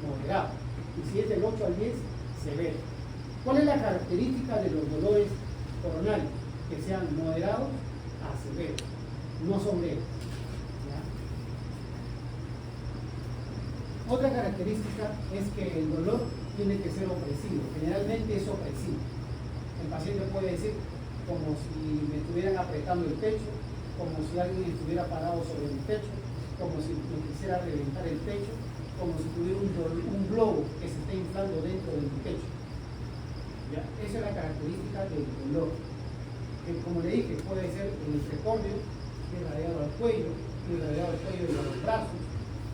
moderado. Y si es del 8 al 10, severo. ¿Cuál es la característica de los dolores coronarios? Que sean moderados a severos, no son leves. Otra característica es que el dolor tiene que ser opresivo, generalmente es opresivo. El paciente puede decir como si me estuvieran apretando el pecho, como si alguien estuviera parado sobre mi pecho, como si me quisiera reventar el pecho, como si tuviera un globo que se esté inflando dentro de mi pecho. ¿Ya? Esa es la característica del dolor. Que, como le dije, puede ser en el precordio, irradiado al cuello, irradiado al cuello y a los brazos,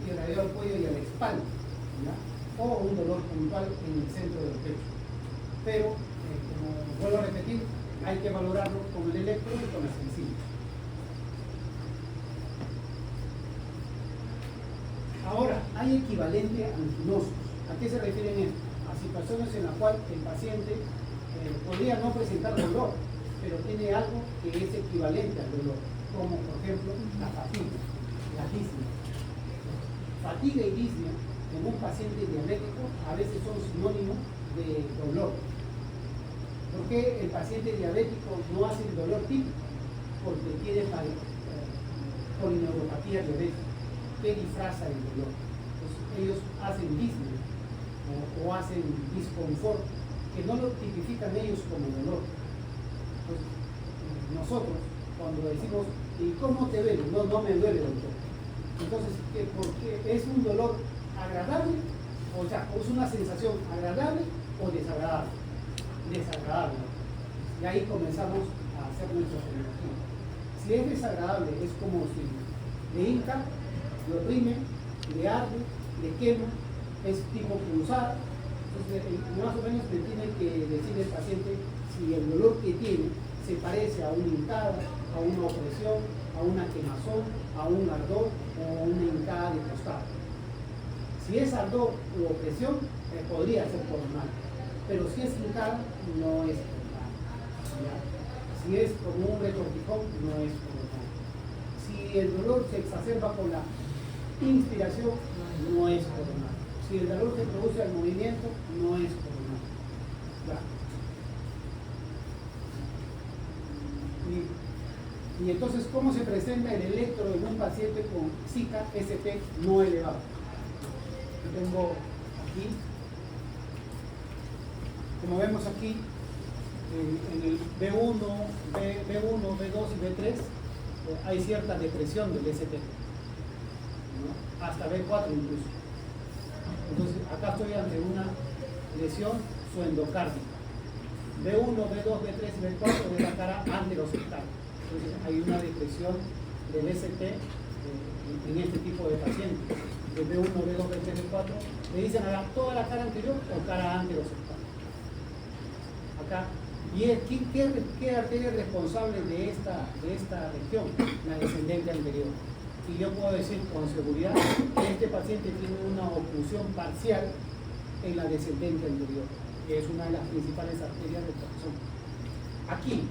irradiado al cuello y a la espalda, ¿ya? O un dolor puntual en el centro del pecho. Pero, como vuelvo a repetir, hay que valorarlo con el electro y con la sensible. Ahora, hay equivalente anginosos. ¿A qué se refieren esto? A situaciones en las cuales el paciente podría no presentar dolor, pero tiene algo que es equivalente al dolor, como por ejemplo la fatiga, la disnea. Fatiga y disnea en un paciente diabético a veces son sinónimos de dolor. ¿Por qué el paciente diabético no hace el dolor típico? Porque tiene polineuropatía diabética, que disfraza el dolor. Entonces, ellos hacen disnea o hacen disconfort, que no lo tipifican ellos como dolor. Entonces, nosotros, cuando decimos, ¿y cómo te duele? No, no me duele, doctor. Entonces, porque es un dolor agradable, o sea, es una sensación agradable o desagradable. Desagradable. Y ahí comenzamos a hacer nuestra terminología. Si es desagradable, es como si le hinca, lo oprime, le arde, le quema, es tipo punzada. Entonces, más o menos le tiene que decir el paciente si el dolor que tiene se parece a una hincada, a una opresión, a una quemazón, a un ardor o a una hincada de costado. Si es ardor u opresión, podría ser coronal, pero si es hincada, no es coronal. Si es como un retortijón, no es coronal. Si el dolor se exacerba con la inspiración, no es coronal. Si el dolor se produce al movimiento, no es coronal. Y entonces, ¿cómo se presenta el electro en un paciente con Zika ST no elevado? Yo tengo aquí, como vemos aquí, en el B1, B2 y B3, hay cierta depresión del ST, ¿no? Hasta B4 incluso. Entonces, acá estoy ante una lesión suendocárdica. B1, B2, B3 y B4 de la cara anterosectal. Entonces, hay una depresión del ST en este tipo de pacientes. de B1, B2, B3, B4, le dicen acá toda la cara anterior o cara anterosexual. Acá. ¿Y qué arteria es responsable de esta región? La descendente anterior. Y yo puedo decir con seguridad que este paciente tiene una oclusión parcial en la descendente anterior, que es una de las principales arterias del corazón. Aquí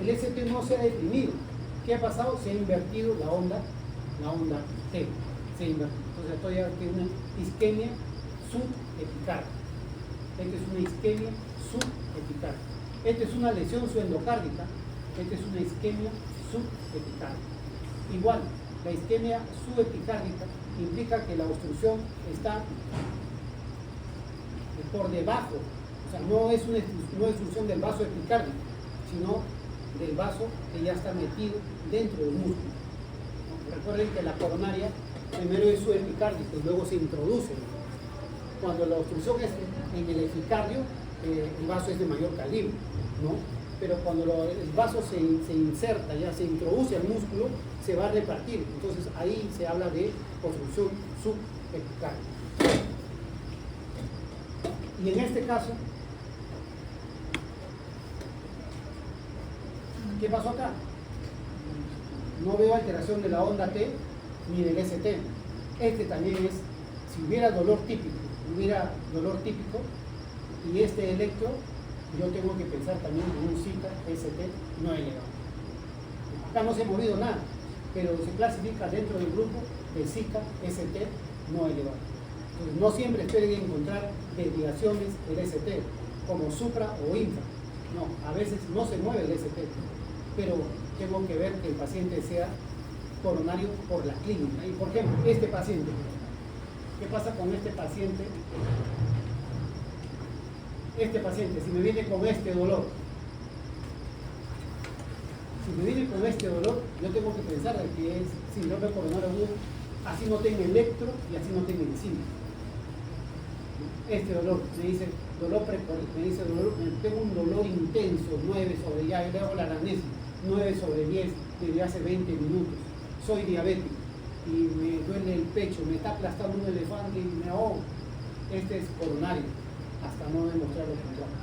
el ST no se ha deprimido. ¿Qué ha pasado? Se ha invertido la onda T. Se ha invertido. Entonces estoy aquí una isquemia subepicárdica. Esta es una isquemia subepicárdica. Esta es una lesión subendocárdica. Esta es una isquemia subepicárdica. Igual, la isquemia subepicárdica implica que la obstrucción está por debajo, o sea, no es una obstrucción del vaso epicárdico, sino del vaso que ya está metido dentro del músculo. Recuerden que la coronaria primero es subepicárdica y luego se introduce. Cuando la obstrucción es en el epicardio, el vaso es de mayor calibre, ¿no? Pero cuando el vaso se inserta, ya se introduce al músculo, se va a repartir. Entonces ahí se habla de obstrucción subepicárdica. Y en este caso, ¿qué pasó acá? No veo alteración de la onda T ni del ST. Este también es, si hubiera dolor típico y este electro, yo tengo que pensar también en un Zika ST no elevado. Acá no se ha movido nada, pero se clasifica dentro del grupo de Zika ST no elevado. Entonces, no siempre esperen encontrar desviaciones del ST, como supra o infra. No, a veces no se mueve el ST, pero tengo que ver que el paciente sea coronario por la clínica. Y por ejemplo, este paciente, ¿qué pasa con este paciente? Este paciente, si me viene con este dolor, yo tengo que pensar que es síndrome coronario agudo, así no tengo electro y así no tengo enzima. Este dolor, me dice dolor precoz, tengo un dolor intenso, 9 sobre, ya yo le hago la anamnesis, 9 sobre 10 desde hace 20 minutos, soy diabético y me duele el pecho, me está aplastando un elefante y me ahogo. Este es coronario, hasta no demostrar lo contrario,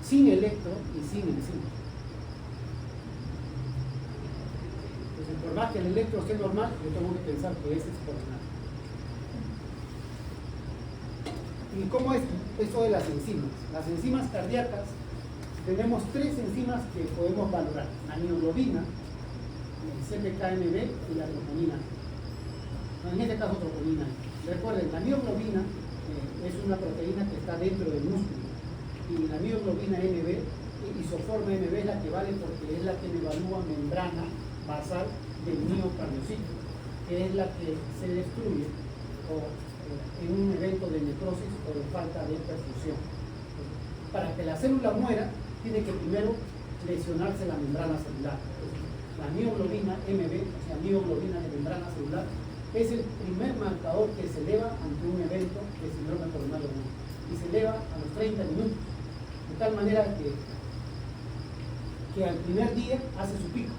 sin electro y sin enzima. Entonces, por más que el electro esté normal, yo tengo que pensar que este es coronario. ¿Y cómo es eso de las enzimas? Las enzimas cardíacas, tenemos 3 enzimas que podemos valorar: la mioglobina, el CPKMB y la troponina. En este caso troponina. Recuerden, la mioglobina es una proteína que está dentro del músculo, y la mioglobina MB, isoforma MB, es la que vale porque es la que evalúa membrana basal del miocardiocito, que es la que se destruye en un evento de necrosis o de falta de perfusión. Para que la célula muera, tiene que primero lesionarse la membrana celular. La mioglobina MB, o sea, mioglobina de membrana celular, es el primer marcador que se eleva ante un evento de síndrome coronario agudo, y se eleva a los 30 minutos, de tal manera que al primer día hace su pico,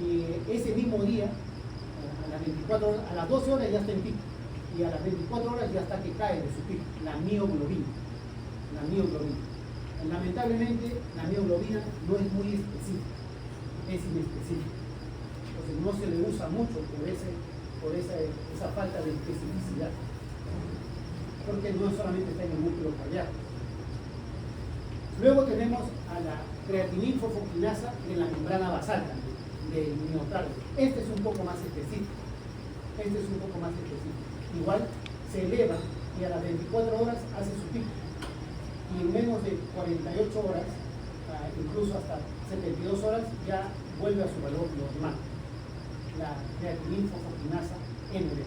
y ese mismo día, a las 24 horas, a las 12 horas ya está en pico, y a las 24 horas ya está que cae de su pico, la mioglobina. Lamentablemente, la mioglobina no es muy específica, es inespecífica. Entonces no se le usa mucho por esa falta de especificidad, porque no solamente está en el núcleo cardíaco. Luego tenemos a la creatininfosfoquinasa de la membrana basal del miocardio. Este es un poco más específico. Igual se eleva y a las 24 horas hace su pico, y en menos de 48 horas, incluso hasta 72 horas, ya vuelve a su valor normal, la creatininfosfoquinasa MB.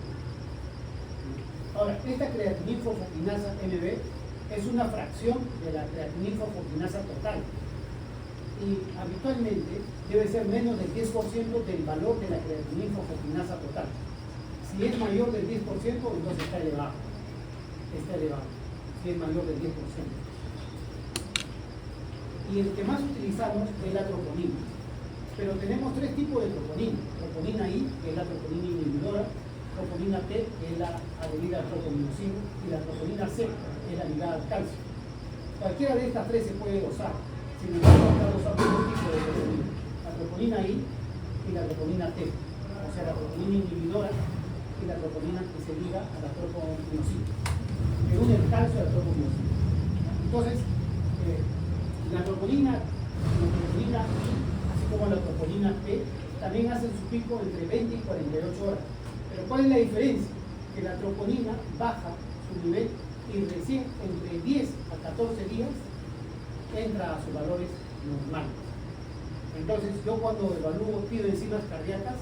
Ahora, esta creatininfosfoquinasa MB es una fracción de la creatininfosfoquinasa total, y habitualmente debe ser menos del 10% del valor de la creatininfosfoquinasa total. Si es mayor del 10%, entonces está elevado. Si es mayor del 10%. Y el que más utilizamos es la troponina. Pero tenemos 3 tipos de troponina. Troponina I, que es la troponina inhibidora, troponina T, que es la adherida al tropominosina, y la troponina C, que es la ligada al calcio. Cualquiera de estas tres se puede dosar. Sin embargo, acá dosamos dos tipos de troponina: la troponina I y la troponina T, o sea, la troponina inhibidora y la troponina que se liga a la tropominosina, que une el calcio a la tropominosina. Entonces, la troponina I, así como la troponina T, también hacen su pico entre 20 y 48 horas. Pero ¿cuál es la diferencia? Que la troponina baja su nivel y recién entre 10 a 14 días entra a sus valores normales. Entonces, yo cuando evalúo, pido enzimas cardíacas,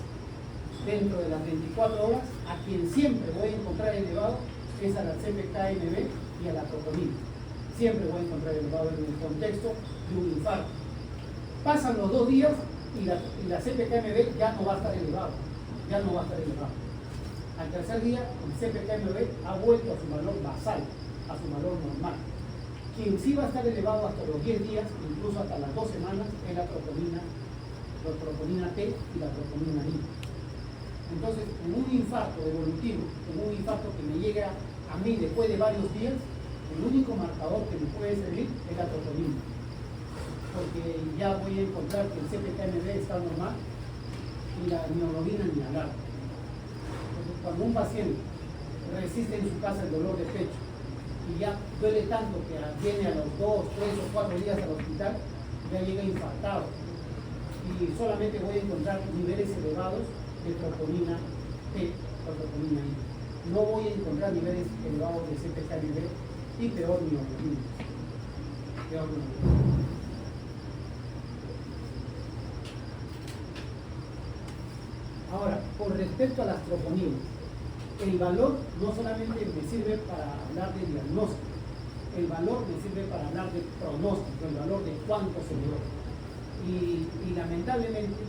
dentro de las 24 horas, a quien siempre voy a encontrar elevado es a la CPK-MB y a la troponina. Siempre voy a encontrar elevado en el contexto de un infarto. Pasan los 2 días y la CPK-MB ya no va a estar elevado. Ya no va a estar elevado. Al tercer día, el CPK-MB ha vuelto a su valor basal, a su valor normal. Quien sí va a estar elevado hasta los 10 días, incluso hasta las 2 semanas, es la troponina T y la troponina I. Entonces, en un infarto evolutivo, en un infarto que me llega a mí después de varios días, el único marcador que me puede servir es la troponina. Porque ya voy a encontrar que el CPK-MB está normal y la mioglobina ni hablar. Entonces, cuando un paciente resiste en su casa el dolor de pecho y ya duele tanto que viene a los 2, 3 o 4 días al hospital, ya llega infartado. Y solamente voy a encontrar niveles elevados de troponina T o troponina I. No voy a encontrar niveles elevados de CPK-MB y peor mioglobina. Ahora, con respecto a las troponinas, el valor no solamente me sirve para hablar de diagnóstico, el valor me sirve para hablar de pronóstico, el valor de cuánto se dio. Y lamentablemente,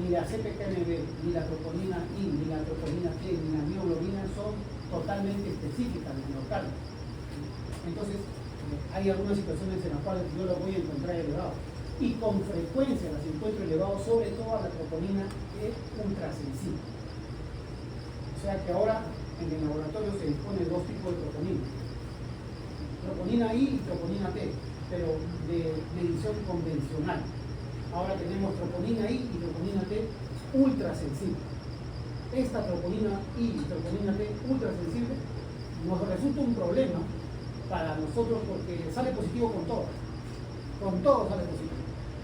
ni la CPK-MB, ni la troponina I, ni la troponina T, ni la mioglobina son totalmente específicas del miocardio. Entonces, hay algunas situaciones en las cuales yo lo voy a encontrar elevado. Y con frecuencia las encuentro elevados, sobre todo a la troponina E ultrasensible. O sea que ahora en el laboratorio se dispone de 2 tipos de troponina. Troponina I y troponina T, pero de medición convencional. Ahora tenemos troponina I y troponina T ultrasensible. Esta troponina I y troponina T ultrasensible nos resulta un problema para nosotros porque sale positivo con todas. Con todo sale positivo.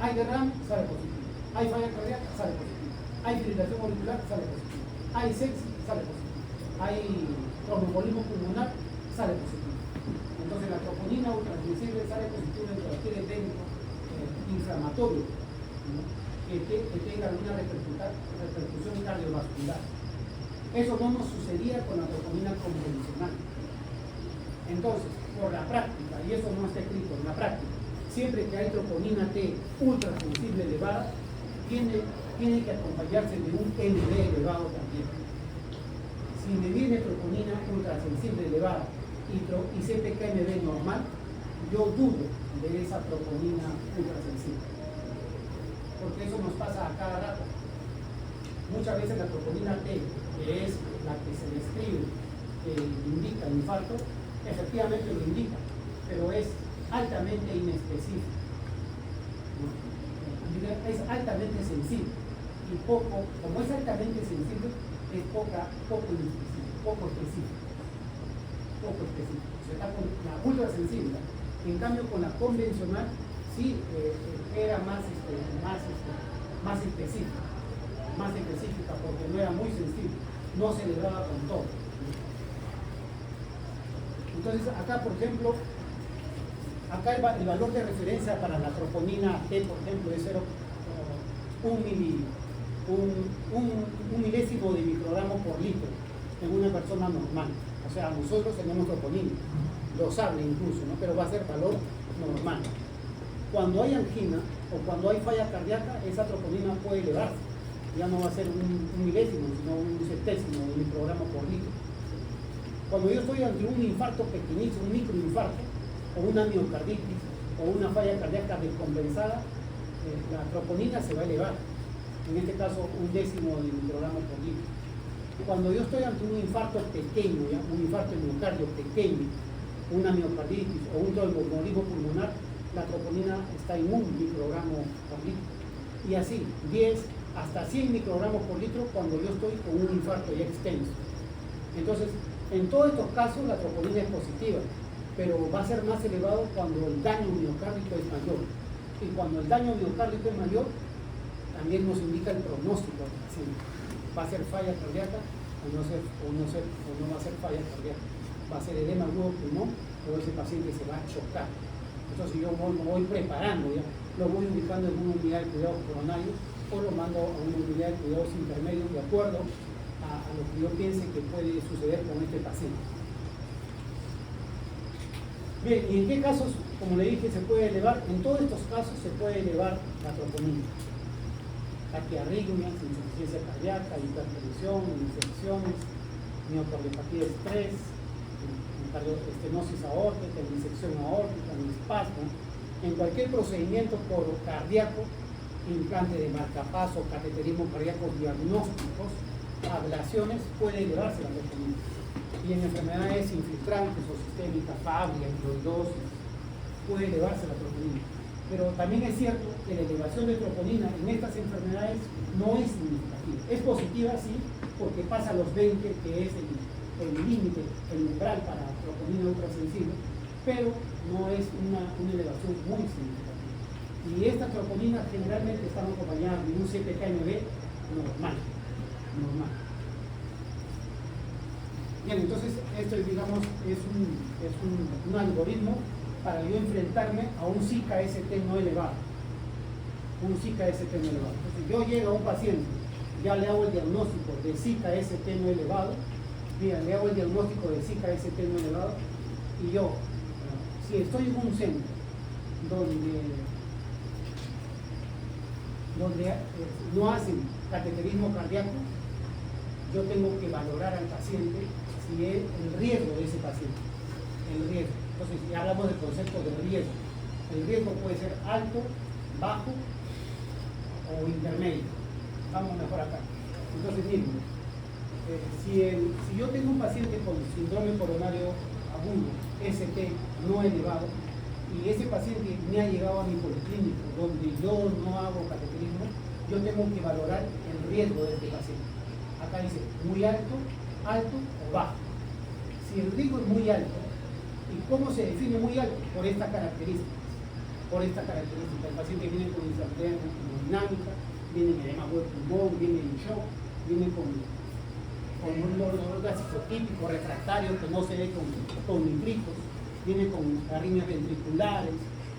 Hay derrame, sale positivo. Hay falla cardíaca, sale positivo. Hay fibrilación auricular, sale positivo. Hay sepsis, sale positivo. Hay tromboembolismo pulmonar, sale positivo. Entonces la troponina ultrasensible sale positivo en cualquier evento inflamatorio, ¿no? que tenga alguna repercusión cardiovascular. Eso no nos sucedía con la troponina convencional. Entonces, por la práctica, y eso no está escrito, en la práctica, siempre que hay troponina T ultrasensible elevada, tiene que acompañarse de un NB elevado también. Si me viene troponina ultrasensible elevada y CPK-MB normal, yo dudo de esa troponina ultrasensible. Porque eso nos pasa a cada rato. Muchas veces la troponina T, que es la que se describe, que indica el infarto, efectivamente lo indica, pero es altamente inespecífico. Es altamente sensible. Y como es altamente sensible, es poco específico. O sea, está con la ultra sensible. En cambio, con la convencional, sí era más específica, porque no era muy sensible, no se le daba con todo. Entonces, acá, por ejemplo, el valor de referencia para la troponina T, por ejemplo, es 1 milésimo de microgramo por litro en una persona normal. O sea, nosotros tenemos troponina, dosable incluso, ¿no? Pero va a ser valor normal. Cuando hay angina o cuando hay falla cardíaca, esa troponina puede elevarse. Ya no va a ser un milésimo, sino un centésimo de microgramo por litro. Cuando yo estoy ante un infarto pequeñito, un microinfarto, o una miocarditis, o una falla cardíaca descompensada, la troponina se va a elevar. En este caso, 1 décimo de microgramo por litro. Cuando yo estoy ante un infarto pequeño, ¿ya? Un infarto de miocardio pequeño, una miocarditis o un tromboembolismo pulmonar, la troponina está en 1 microgramo por litro. Y así, 10 hasta 100 microgramos por litro cuando yo estoy con un infarto ya extenso. Entonces, en todos estos casos la troponina es positiva, pero va a ser más elevado cuando el daño miocárdico es mayor. Y cuando el daño miocárdico es mayor, también nos indica el pronóstico del paciente. ¿Va a ser falla cardíaca o no va a ser falla cardíaca? ¿Va a ser edema agudo pulmón o ese paciente se va a chocar? Entonces yo me voy preparando ya, lo voy ubicando en una unidad de cuidados coronarios o lo mando a una unidad de cuidados intermedios de acuerdo a lo que yo piense que puede suceder con este paciente. Bien, ¿y en qué casos, como le dije, se puede elevar? En todos estos casos se puede elevar la troponina. Taquiarritmias, insuficiencia cardíaca, hipertensión, infecciones, miocardiopatía de estrés, estenosis aórtica, disección aórtica, espasmo, en cualquier procedimiento cardíaco, implante de marcapaso, cateterismo cardíaco diagnósticos, ablaciones, puede elevarse la troponina. Y en enfermedades infiltrantes o sistémicas, fabria, amiloidosis, puede elevarse la troponina. Pero también es cierto que la elevación de troponina en estas enfermedades no es significativa. Es positiva, sí, porque pasa a los 20, que es el límite, el umbral para troponina ultrasensible, pero no es una elevación muy significativa. Y esta troponina generalmente está acompañada de un CPK-MB normal. Bien, entonces esto, digamos, es un algoritmo para yo enfrentarme a un SICA-ST no elevado. Entonces yo llego a un paciente, ya le hago el diagnóstico de SICA-ST no elevado, mira, le hago el diagnóstico de SICA-ST no elevado, y yo, si estoy en un centro donde no hacen cateterismo cardíaco, yo tengo que valorar al paciente si es el riesgo de ese paciente, el riesgo. Entonces, si hablamos del concepto de riesgo, el riesgo puede ser alto, bajo o intermedio. Vamos mejor acá. Entonces, miren, si yo tengo un paciente con síndrome coronario agudo, ST no elevado, y ese paciente me ha llegado a mi policlínico donde yo no hago cateterismo, yo tengo que valorar el riesgo de este paciente. Acá dice muy alto, alto o bajo. Si el riesgo es muy alto, ¿y cómo se define muy alto? Por estas características. El paciente viene con inestabilidad hemodinámica, viene en edema agudo del pulmón, viene en shock, viene con un dolor gástrico típico, refractario, que no se ve con imbritos, viene con arritmias ventriculares,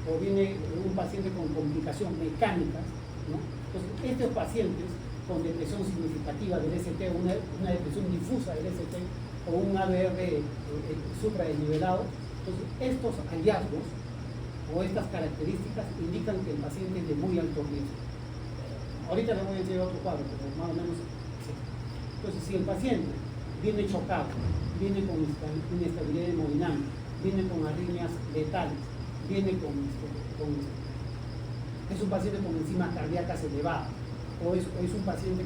o viene un paciente con complicaciones mecánicas, ¿no? Entonces, estos pacientes con depresión significativa del ST, una depresión difusa del ST, o un ABR supradesnivelado, entonces estos hallazgos o estas características indican que el paciente es de muy alto riesgo. Ahorita les voy a enseñar otro cuadro, pero más o menos sí. Entonces, si el paciente viene chocado, viene con inestabilidad hemodinámica, viene con arritmias letales, viene es un paciente con enzimas cardíacas elevadas, o es un paciente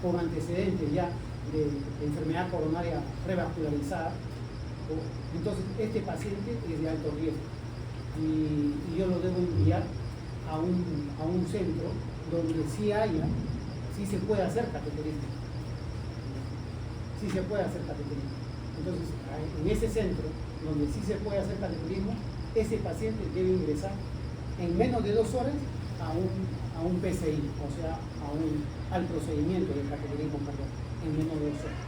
con antecedentes ya de enfermedad coronaria revascularizada, entonces este paciente es de alto riesgo y yo lo debo enviar a un centro donde sí se puede hacer cateterismo. Entonces, en ese centro donde sí se puede hacer cateterismo, ese paciente debe ingresar en menos de 2 horas a un PCI, o sea, al procedimiento del cateterismo cardíaco, en menos de 2 horas.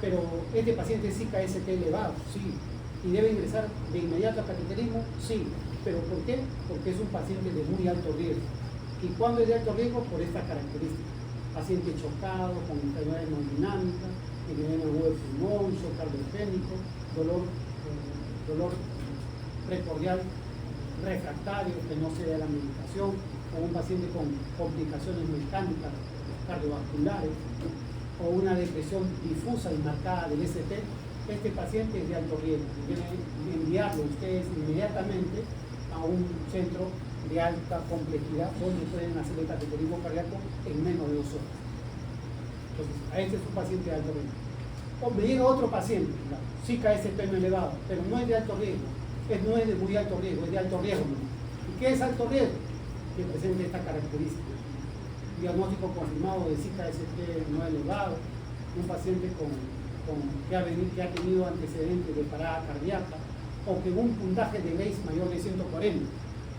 Pero este paciente sí ST elevado, sí, y debe ingresar de inmediato a cateterismo, sí. ¿Pero por qué? Porque es un paciente de muy alto riesgo. ¿Y cuándo es de alto riesgo? Por estas características. Paciente chocado, con enfermedad hemodinámica, edema agudo del pulmón, shock cardiogénico, dolor precordial refractario que no se da la medicación, o un paciente con complicaciones mecánicas cardiovasculares, o una depresión difusa y marcada del ST, este paciente es de alto riesgo. Deben enviarlo ustedes inmediatamente a un centro de alta complejidad donde pueden hacer el cateterismo cardíaco en menos de 2 horas. Entonces, a este es un paciente de alto riesgo. O me llega otro paciente, sí KSP no elevado, pero no es de alto riesgo, no es de muy alto riesgo, es de alto riesgo. ¿Y qué es alto riesgo? Que presente esta característica. Diagnóstico confirmado de KSP no elevado, un paciente que ha tenido antecedentes de parada cardíaca, o que un puntaje de Grace mayor de 140.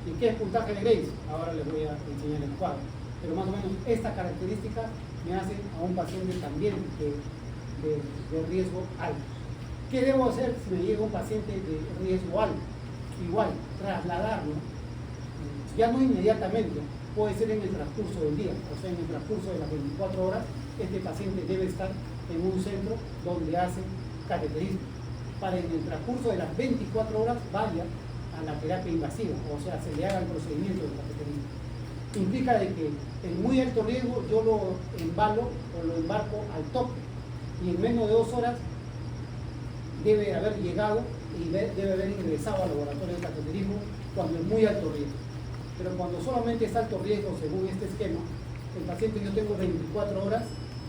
¿Y qué es puntaje de Grace? Ahora les voy a enseñar el cuadro. Pero más o menos esta característica me hace a un paciente también de riesgo alto. ¿Qué debo hacer si me llega un paciente de riesgo alto? Igual, trasladarlo, ya no inmediatamente, puede ser en el transcurso del día, o sea, en el transcurso de las 24 horas, este paciente debe estar en un centro donde hace cateterismo, para en el transcurso de las 24 horas vaya a la terapia invasiva, o sea, se le haga el procedimiento del cateterismo. Implica de que en muy alto riesgo yo lo embalo o lo embarco al tope, y en menos de 2 horas debe haber llegado y debe haber ingresado al laboratorio de cateterismo cuando es muy alto riesgo. Pero cuando solamente es alto riesgo, según este esquema, el paciente yo tengo 24 horas,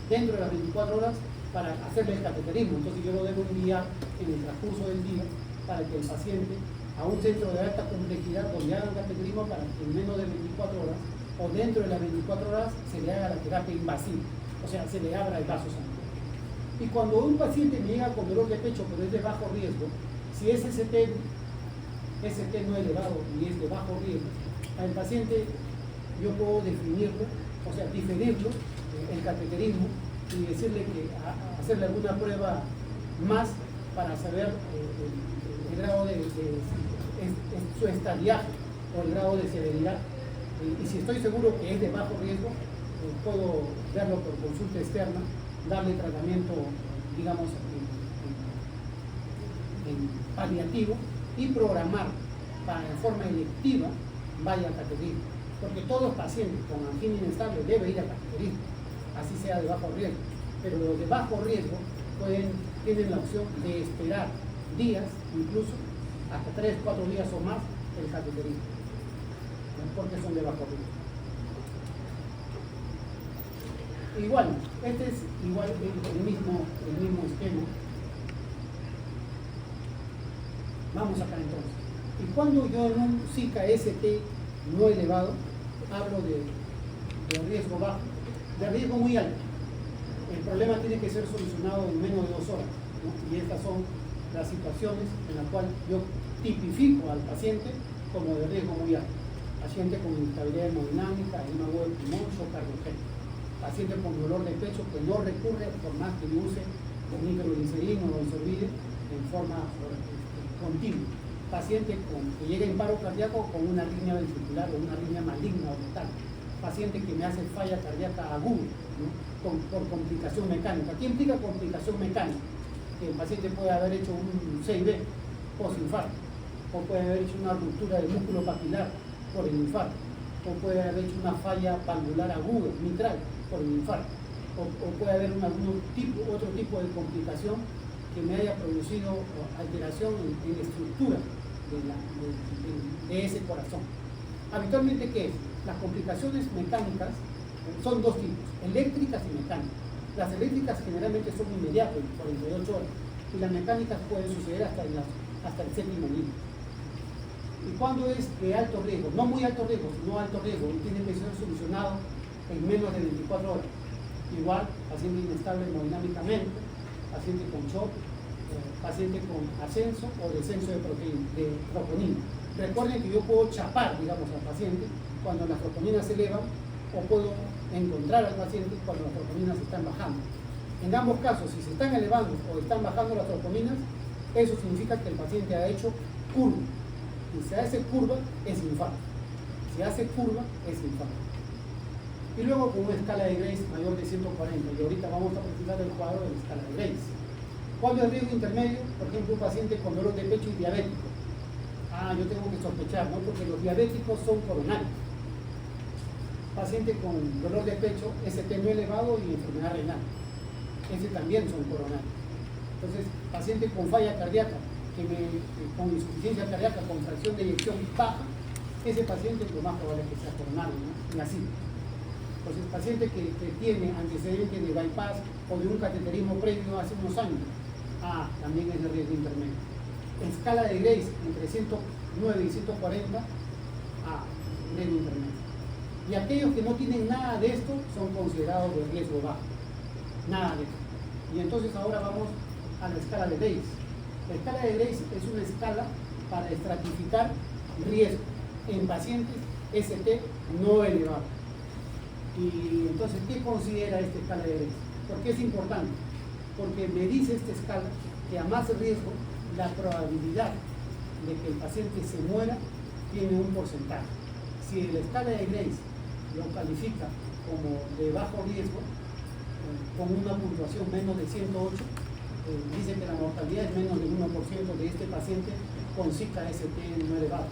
dentro de las 24 horas, para hacerle el cateterismo. Entonces yo lo debo enviar en el transcurso del día para que el paciente a un centro de alta complejidad donde haga el cateterismo para que en menos de 24 horas o dentro de las 24 horas se le haga la terapia invasiva, o sea, se le abra el vaso sanguíneo. Y cuando un paciente me llega con dolor de pecho pero es de bajo riesgo, si es ST no elevado y es de bajo riesgo, al paciente yo puedo definirlo, o sea, diferirlo, el cateterismo, y decirle que hacerle alguna prueba más para saber el grado de su estadiaje o el grado de severidad. Y si estoy seguro que es de bajo riesgo, puedo verlo por consulta externa, darle tratamiento, digamos, en paliativo y programar para en forma electiva vaya a cateterismo. Porque todo paciente con angina inestable debe ir a cateterismo, así sea de bajo riesgo. Pero los de bajo riesgo tienen la opción de esperar días, incluso hasta 3, 4 días o más, el cateterismo, porque son de bajo riesgo. Igual, este es igual el mismo esquema. Vamos acá entonces. Y cuando yo en un Zika ST no elevado, hablo de riesgo bajo, de riesgo muy alto. El problema tiene que ser solucionado en menos de 2 horas, ¿no? Y estas son las situaciones en las cuales yo tipifico al paciente como de riesgo muy alto. Paciente con inestabilidad hemodinámica, edema agudo del pulmón, shock cardiogénico. Paciente con dolor de pecho que no recurre por más que yo use nitroglicerina o benzopril en forma continua. Paciente que llega en paro cardíaco con una arritmia ventricular o una arritmia maligna o letal. Paciente que me hace falla cardíaca aguda, ¿no? por complicación mecánica. ¿Qué implica complicación mecánica? Que el paciente puede haber hecho un CIB post-infarto, o puede haber hecho una ruptura del músculo papilar por el infarto, o puede haber hecho una falla valvular aguda, mitral, por el infarto, o puede haber otro tipo de complicación que me haya producido alteración en la estructura de ese corazón. Habitualmente, ¿qué es? Las complicaciones mecánicas son 2 tipos, eléctricas y mecánicas. Las eléctricas generalmente son inmediatas, en 48 horas, y las mecánicas pueden suceder hasta el 7º día. ¿Y cuándo es de alto riesgo? No muy alto riesgo, sino alto riesgo, y tiene que ser solucionado en menos de 24 horas. Igual, paciente inestable hemodinámicamente, paciente con shock, paciente con ascenso o descenso de troponina. Recuerden que yo puedo chapar, digamos, al paciente cuando las troponinas se elevan, o puedo encontrar al paciente cuando las troponinas están bajando. En ambos casos, si se están elevando o están bajando las troponinas, eso significa que el paciente ha hecho curva. Y si hace curva, es infarto. Si hace curva, es infarto. Y luego con una escala de Grace mayor de 140. Y ahorita vamos a presentar el cuadro de la escala de Grace. ¿Cuándo es riesgo intermedio? Por ejemplo, un paciente con dolor de pecho y diabético. Yo tengo que sospechar, ¿no? Porque los diabéticos son coronarios. Paciente con dolor de pecho, ST no elevado y enfermedad renal. Ese también son coronarios. Entonces, paciente con falla cardíaca, con insuficiencia cardíaca, con fracción de eyección baja, ese paciente es lo más probable que sea coronario, ¿no? Y así. Pues el paciente que tiene antecedente de bypass o de un cateterismo previo hace unos años, también es de riesgo intermedio. Escala de Grace entre 109 y 140, riesgo intermedio. Y aquellos que no tienen nada de esto son considerados de riesgo bajo. Nada de esto. Y entonces ahora vamos a la escala de Grace. La escala de Grace es una escala para estratificar riesgo en pacientes ST no elevado. Y entonces, ¿qué considera esta escala de Grace? ¿Por qué es importante? Porque me dice esta escala que a más riesgo, la probabilidad de que el paciente se muera tiene un porcentaje. Si la escala de Grace lo califica como de bajo riesgo, con una puntuación menos de 108, dice que la mortalidad es menos del 1% de este paciente con zika ST no elevado.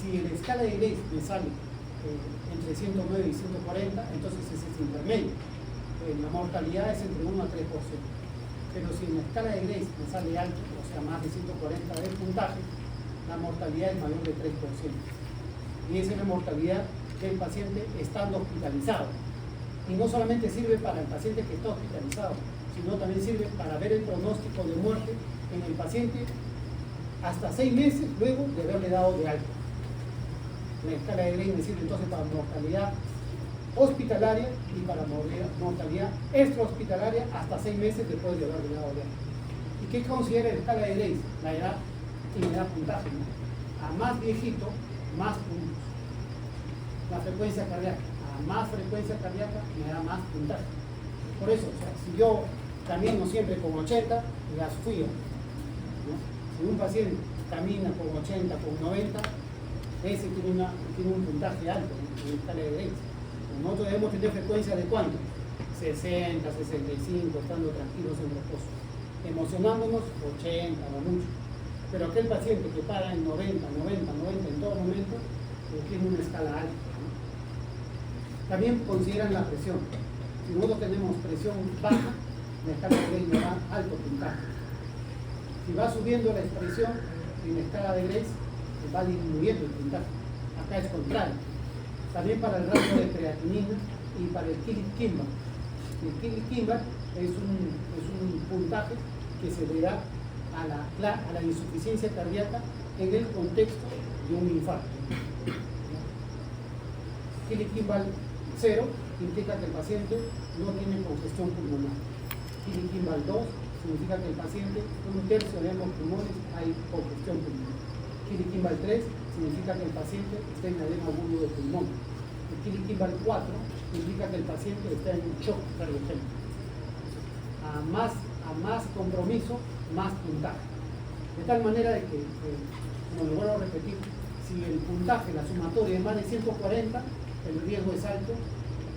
Si la escala de Grace me sale entre 109 y 140, entonces ese es intermedio. La mortalidad es entre 1 a 3%. Pero si en la escala de Grace me sale alto, o sea, más de 140 de puntaje, la mortalidad es mayor de 3%. Y esa es la mortalidad del paciente estando hospitalizado. Y no solamente sirve para el paciente que está hospitalizado, sino también sirve para ver el pronóstico de muerte en el paciente hasta 6 meses luego de haberle dado de alta. La escala de Grace me sirve entonces para mortalidad hospitalaria y para mortalidad extrahospitalaria hasta 6 meses después de haberle dado de alta. ¿Y qué considera la escala de Grace? La edad y me da puntaje, ¿no? A más viejito, más puntos. La frecuencia cardíaca. A más frecuencia cardíaca me da más puntaje. Por eso, o sea, si yo camino siempre con 80, ya fui, ¿no? Si un paciente camina con 80, con 90, ese tiene un puntaje alto en la escala de Grace. Nosotros debemos tener frecuencia de ¿cuánto? 60, 65, estando tranquilos en reposo. Emocionándonos, 80 o mucho. Pero aquel paciente que para en 90 en todo momento, tiene una escala alta, ¿no? También consideran la presión. Si nosotros tenemos presión baja, la escala de Grace nos da alto puntaje. Si va subiendo la expresión en la escala de Grace, va disminuyendo el puntaje. Acá es contrario. También para el rango de creatinina y para el Killick-Kimball. El Killick-Kimball es un puntaje que se le da a la insuficiencia cardíaca en el contexto de un infarto. Killick-Kimball 0 implica que el paciente no tiene congestión pulmonar. Killick-Kimball 2 significa que el paciente, 1/3 de ambos pulmones hay congestión pulmonar. Killick-Kimball 3 significa que el paciente está en edema agudo de pulmón. El Killick-Kimball 4 indica que el paciente está en shock cardiogénico. A más compromiso, más puntaje. De tal manera de que, como lo vuelvo a repetir, si el puntaje, la sumatoria es más de 140, el riesgo es alto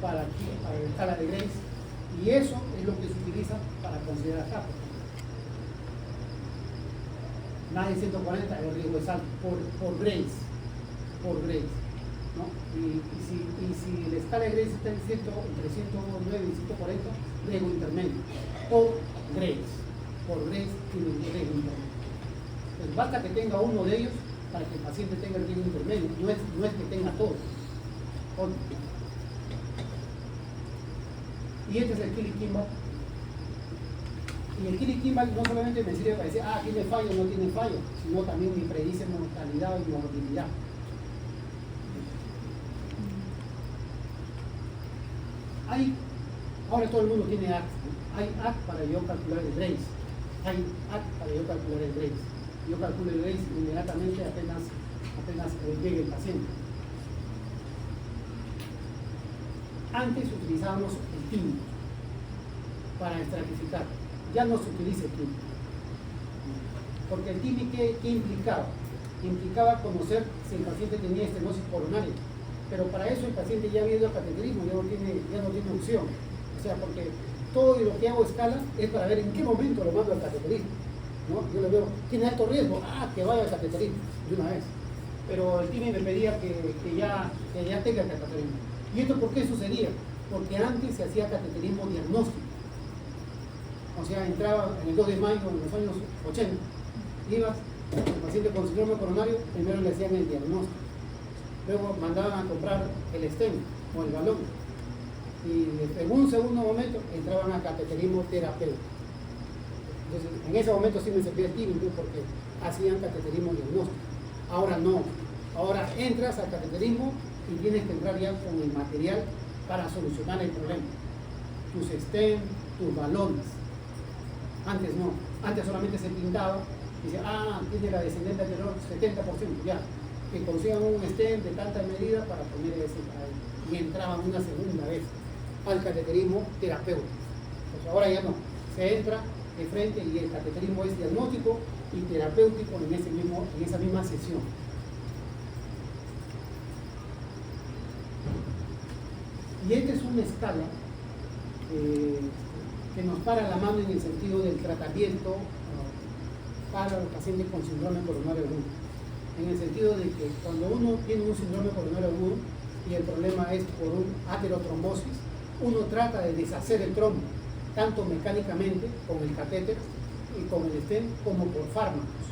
para la escala de Grace, y eso es lo que se utiliza para considerar HAP. Más de 140 el riesgo es alto por Grace, ¿no? Y si la escala de Grace está entre 109 y 140, riesgo intermedio. Por Grace tiene un riesgo intermedio. Pues basta que tenga uno de ellos para que el paciente tenga el riesgo intermedio, no es que tenga todos. Y este es el Killick-Kimball. Y el Killick-Kimball no solamente me sirve para decir, tiene fallo o no tiene fallo, sino también me predice mortalidad y morbilidad. Ahora todo el mundo tiene ACT, ¿no? Hay ACT para yo calcular el Grace. Hay ACT para yo calcular el Grace. Yo calculo el Grace inmediatamente apenas llegue el paciente. Antes utilizábamos el TIMI para estratificar. Ya no se utiliza el TIMI. Porque el TIMI, ¿qué implicaba? Implicaba conocer si el paciente tenía estenosis coronaria. Pero para eso el paciente ya había ido a cateterismo, ya no tiene opción. O sea, porque todo lo que hago escala es para ver en qué momento lo mando al cateterismo, ¿no? Yo le veo, tiene alto riesgo, que vaya al cateterismo de una vez. Pero el TIMI me pedía que ya tenga el cateterismo. ¿Y esto por qué sucedía? Porque antes se hacía cateterismo diagnóstico. O sea, entraba en el 2 de mayo en los años 80. Ibas, el paciente con síndrome coronario, primero le hacían el diagnóstico. Luego mandaban a comprar el stent o el balón. y en un segundo momento entraban a cateterismo terapéutico. Entonces, en ese momento sí me servía el químico porque hacían cateterismo diagnóstico. Ahora no. Ahora entras al cateterismo y tienes que entrar ya con el material para solucionar el problema. Tus stents, tus balones. Antes no. Antes solamente se pintaba y decía, tiene la descendente anterior 70%, ya. Que consigan un stent de tanta medida para poner ese ahí. Y entraban una segunda vez al cateterismo terapéutico. Pues ahora ya no. Se entra de frente y el cateterismo es diagnóstico y terapéutico en esa misma sesión. Y esta es una escala que nos para la mano en el sentido del tratamiento para los pacientes con síndrome coronario agudo. En el sentido de que cuando uno tiene un síndrome coronario agudo y el problema es por un aterotrombosis, uno trata de deshacer el trombo, tanto mecánicamente con el catéter y con el stent como por fármacos.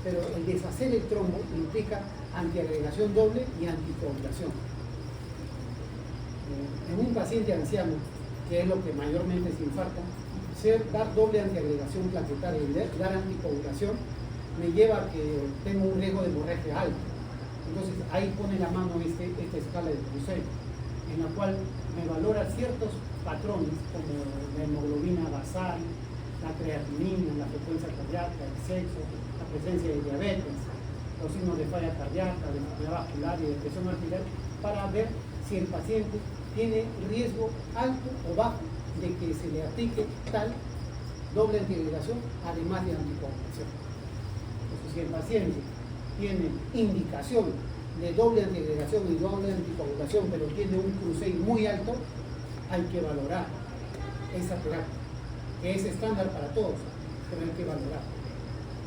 Pero el deshacer el trombo implica antiagregación doble y anticoagulación. En un paciente anciano, que es lo que mayormente se infarta, dar doble antiagregación plaquetaria y dar anticoagulación me lleva a que tengo un riesgo de hemorragia alto. Entonces ahí pone la mano esta escala de Crusey, en la cual me valora ciertos patrones como la hemoglobina basal, la creatinina, la frecuencia cardíaca, el sexo, la presencia de diabetes, los signos de falla cardíaca, de enfermedad vascular y de presión arterial, para ver si el paciente tiene riesgo alto o bajo de que se le aplique tal doble antiagregación, además de anticoagulación. Entonces, si el paciente tiene indicación de doble antiagregación y doble anticoagulación, pero tiene un Crusey muy alto, hay que valorar esa terapia, que es estándar para todos, pero hay que valorar,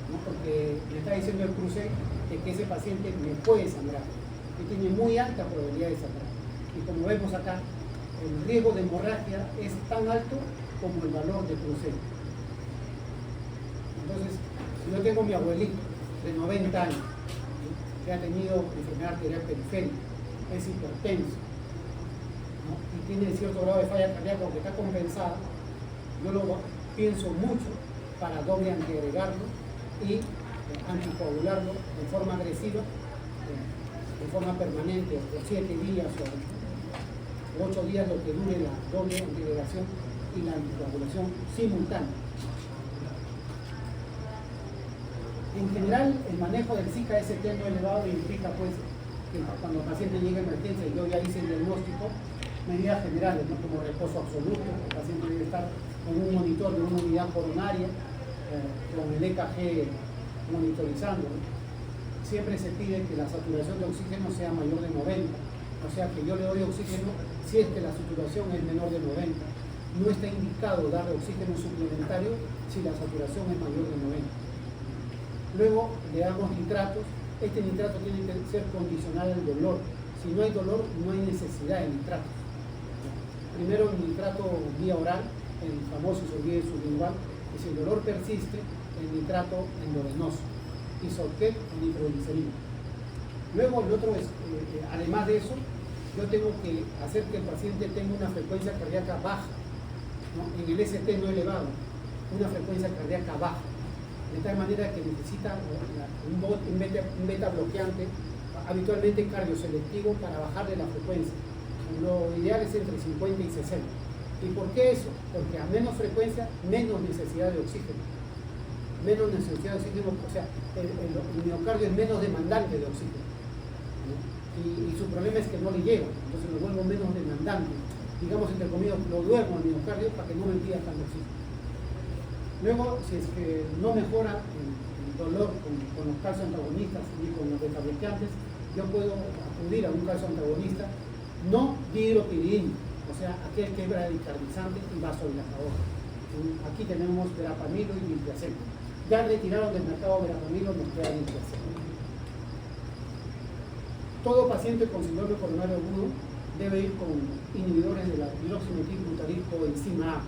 ¿no? Porque me está diciendo el Crusey de que ese paciente me puede sangrar, que tiene muy alta probabilidad de sangrar. Y como vemos acá, el riesgo de hemorragia es tan alto como el valor de Crusey. Entonces, si yo tengo a mi abuelito de 90 años, que ha tenido enfermedad arterial periférica, es hipertenso, ¿no? Y tiene cierto grado de falla cardíaca porque está compensada, yo lo pienso mucho para doble antiagregarlo y anticoagularlo de forma agresiva, de forma permanente, por 7 días o 8 días, lo que dure la doble antiagregación y la anticoagulación simultánea. En general, el manejo del Zika ST no elevado implica pues que cuando el paciente llega a emergencia y yo ya hice el diagnóstico, medidas generales, ¿no? Como reposo absoluto, el paciente debe estar con un monitor de una unidad coronaria, con el EKG monitorizando, ¿no? Siempre se pide que la saturación de oxígeno sea mayor de 90, o sea que yo le doy oxígeno si es que la saturación es menor de 90. No está indicado darle oxígeno suplementario si la saturación es mayor de 90. Luego le damos nitratos. Este nitrato tiene que ser condicional al dolor. Si no hay dolor, no hay necesidad de nitratos. Primero el nitrato vía oral, el famoso isoguía sublingual, y si el dolor persiste, el nitrato endovenoso, isorquet o nitroglicerina. Luego el otro es, además de eso, yo tengo que hacer que el paciente tenga una frecuencia cardíaca baja, ¿no? En el ST no elevado, una frecuencia cardíaca baja. De tal manera que necesita un beta bloqueante, habitualmente cardioselectivo, para bajarle la frecuencia. Lo ideal es entre 50 y 60. ¿Y por qué eso? Porque a menos frecuencia, menos necesidad de oxígeno. Menos necesidad de oxígeno, o sea, el miocardio es menos demandante de oxígeno, ¿no? Y su problema es que no le llega, entonces lo vuelvo menos demandante. Digamos, entre comillas, lo duermo al miocardio para que no me pida tanto oxígeno. Luego, si es que no mejora el dolor con los calcio antagonistas y con los beta bloqueantes, yo puedo acudir a un calcio antagonista no dihidropiridínico, o sea, aquel que es bradicardizante y vasodilatador. Aquí tenemos verapamilo y limpiaceno. Ya retiraron del mercado verapamilo, nos queda limpiaceno. Todo paciente con síndrome coronario agudo debe ir con inhibidores de la hidroximetilbutaril coenzima A,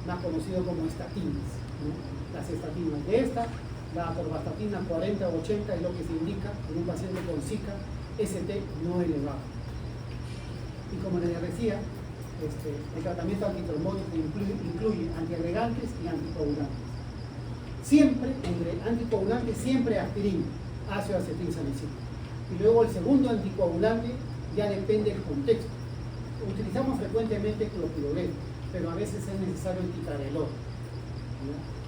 más conocido como estatinas, ¿no? Las estatinas de esta, la atorvastatina 40 o 80 es lo que se indica en un paciente con Zika ST no elevado. Y como les decía, el tratamiento antitrombótico incluye antiagregantes y anticoagulantes. Siempre, entre anticoagulantes, siempre aspirina, ácido acetilsalicílico. Y luego el segundo anticoagulante ya depende del contexto. Utilizamos frecuentemente clopidogrel, pero a veces es necesario el ticagrelor,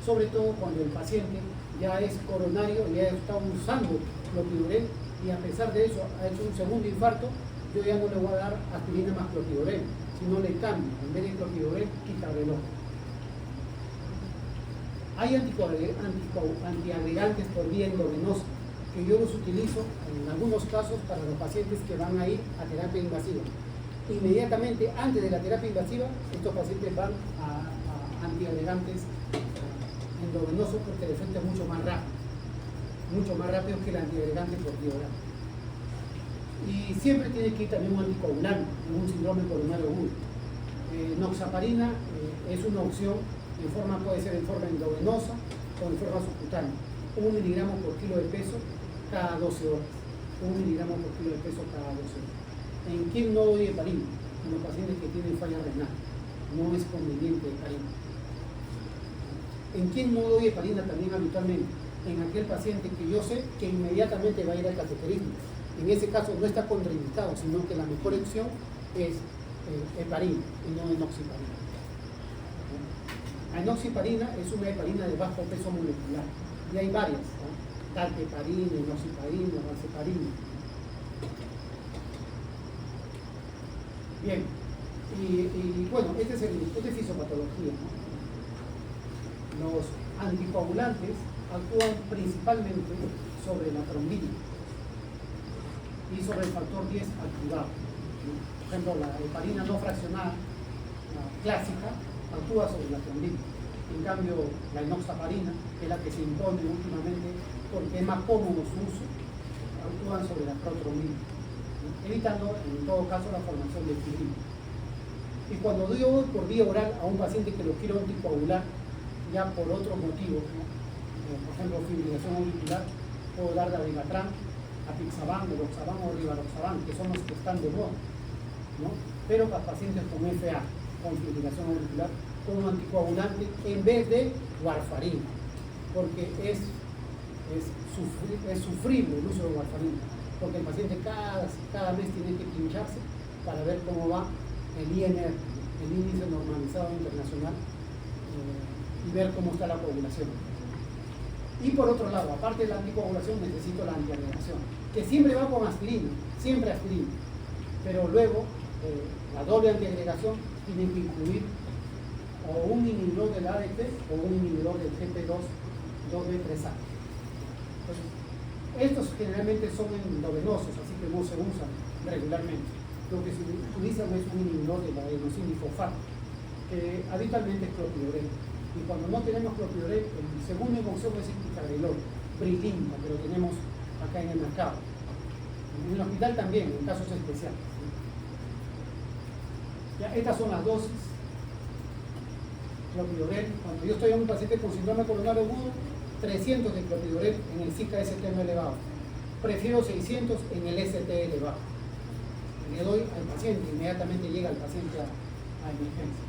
sobre todo cuando el paciente ya es coronario, ya está usando clopidogrel y a pesar de eso ha hecho un segundo infarto. Yo ya no le voy a dar aspirina más clopidogrel, sino le cambio, en vez de clopidogrel, ticagrelor. Hay antiagregantes por vía endovenosa que yo los utilizo en algunos casos para los pacientes que van a ir a terapia invasiva. Inmediatamente antes de la terapia invasiva, estos pacientes van a antiagregantes endovenosos porque el efecto es mucho más rápido que el antiagregante por vía oral. Y siempre tiene que ir también un anticoagulante en un síndrome coronario agudo. Noxaparina es una opción, puede ser en forma endovenosa o en forma subcutánea. 1 miligramo por kilo de peso cada 12 horas. 1 miligramo por kilo de peso cada 12 horas. ¿En quién no doy heparina? En los pacientes que tienen falla renal. No es conveniente heparina. ¿En quién no doy heparina también habitualmente? En aquel paciente que yo sé que inmediatamente va a ir al cateterismo. En ese caso no está contraindicado, sino que la mejor opción es heparina y no enoxiparina. La enoxiparina es una heparina de bajo peso molecular y hay varias, ¿no? Dalteparina, enoxiparina, valseparina. Bien, y bueno, esta es fisiopatología, ¿no? Los anticoagulantes actúan principalmente sobre la trombina y sobre el factor 10 activado. Por ejemplo, la heparina no fraccionada, la clásica, actúa sobre la trombina. En cambio, la enoxaparina, que es la que se impone últimamente porque es más cómodo su uso, actúan sobre la protrombina, evitando en todo caso la formación de fibrina. Y cuando yo voy por vía oral a un paciente que lo quiero anticoagular, ya por otros motivos, ¿no? Por ejemplo, fibrilación auricular, puedo dar dabigatran, apixaban, meloxaban o rivaroxaban, que son los que están de moda, ¿no? Pero para pacientes con FA, con fibrilación auricular, como anticoagulante en vez de warfarina, porque es sufrible el uso de warfarina, porque el paciente cada mes tiene que pincharse para ver cómo va el INR, el índice normalizado internacional, y ver cómo está la coagulación. Y por otro lado, aparte de la anticoagulación, necesito la antiagregación, que siempre va con aspirina, siempre aspirina, pero luego la doble antiagregación tiene que incluir o un inhibidor del ADP o un inhibidor del GP2-2B3A. Entonces, estos generalmente son endovenosos, así que no se usan regularmente. Lo que se utiliza es un inhibidor de la adenosindifosfato, que habitualmente es clopidogrel. Y cuando no tenemos clopidogrel, el segundo opción es el ticagrelor, Brilinta, que lo tenemos acá en el mercado. En el hospital también, en casos especiales. Ya, estas son las dosis. Clopidogrel, cuando yo estoy en un paciente con síndrome coronario agudo, 300 de clopidogrel en el SICA-ST no elevado. Prefiero 600 en el ST elevado. Le doy al paciente, inmediatamente llega el paciente a emergencia.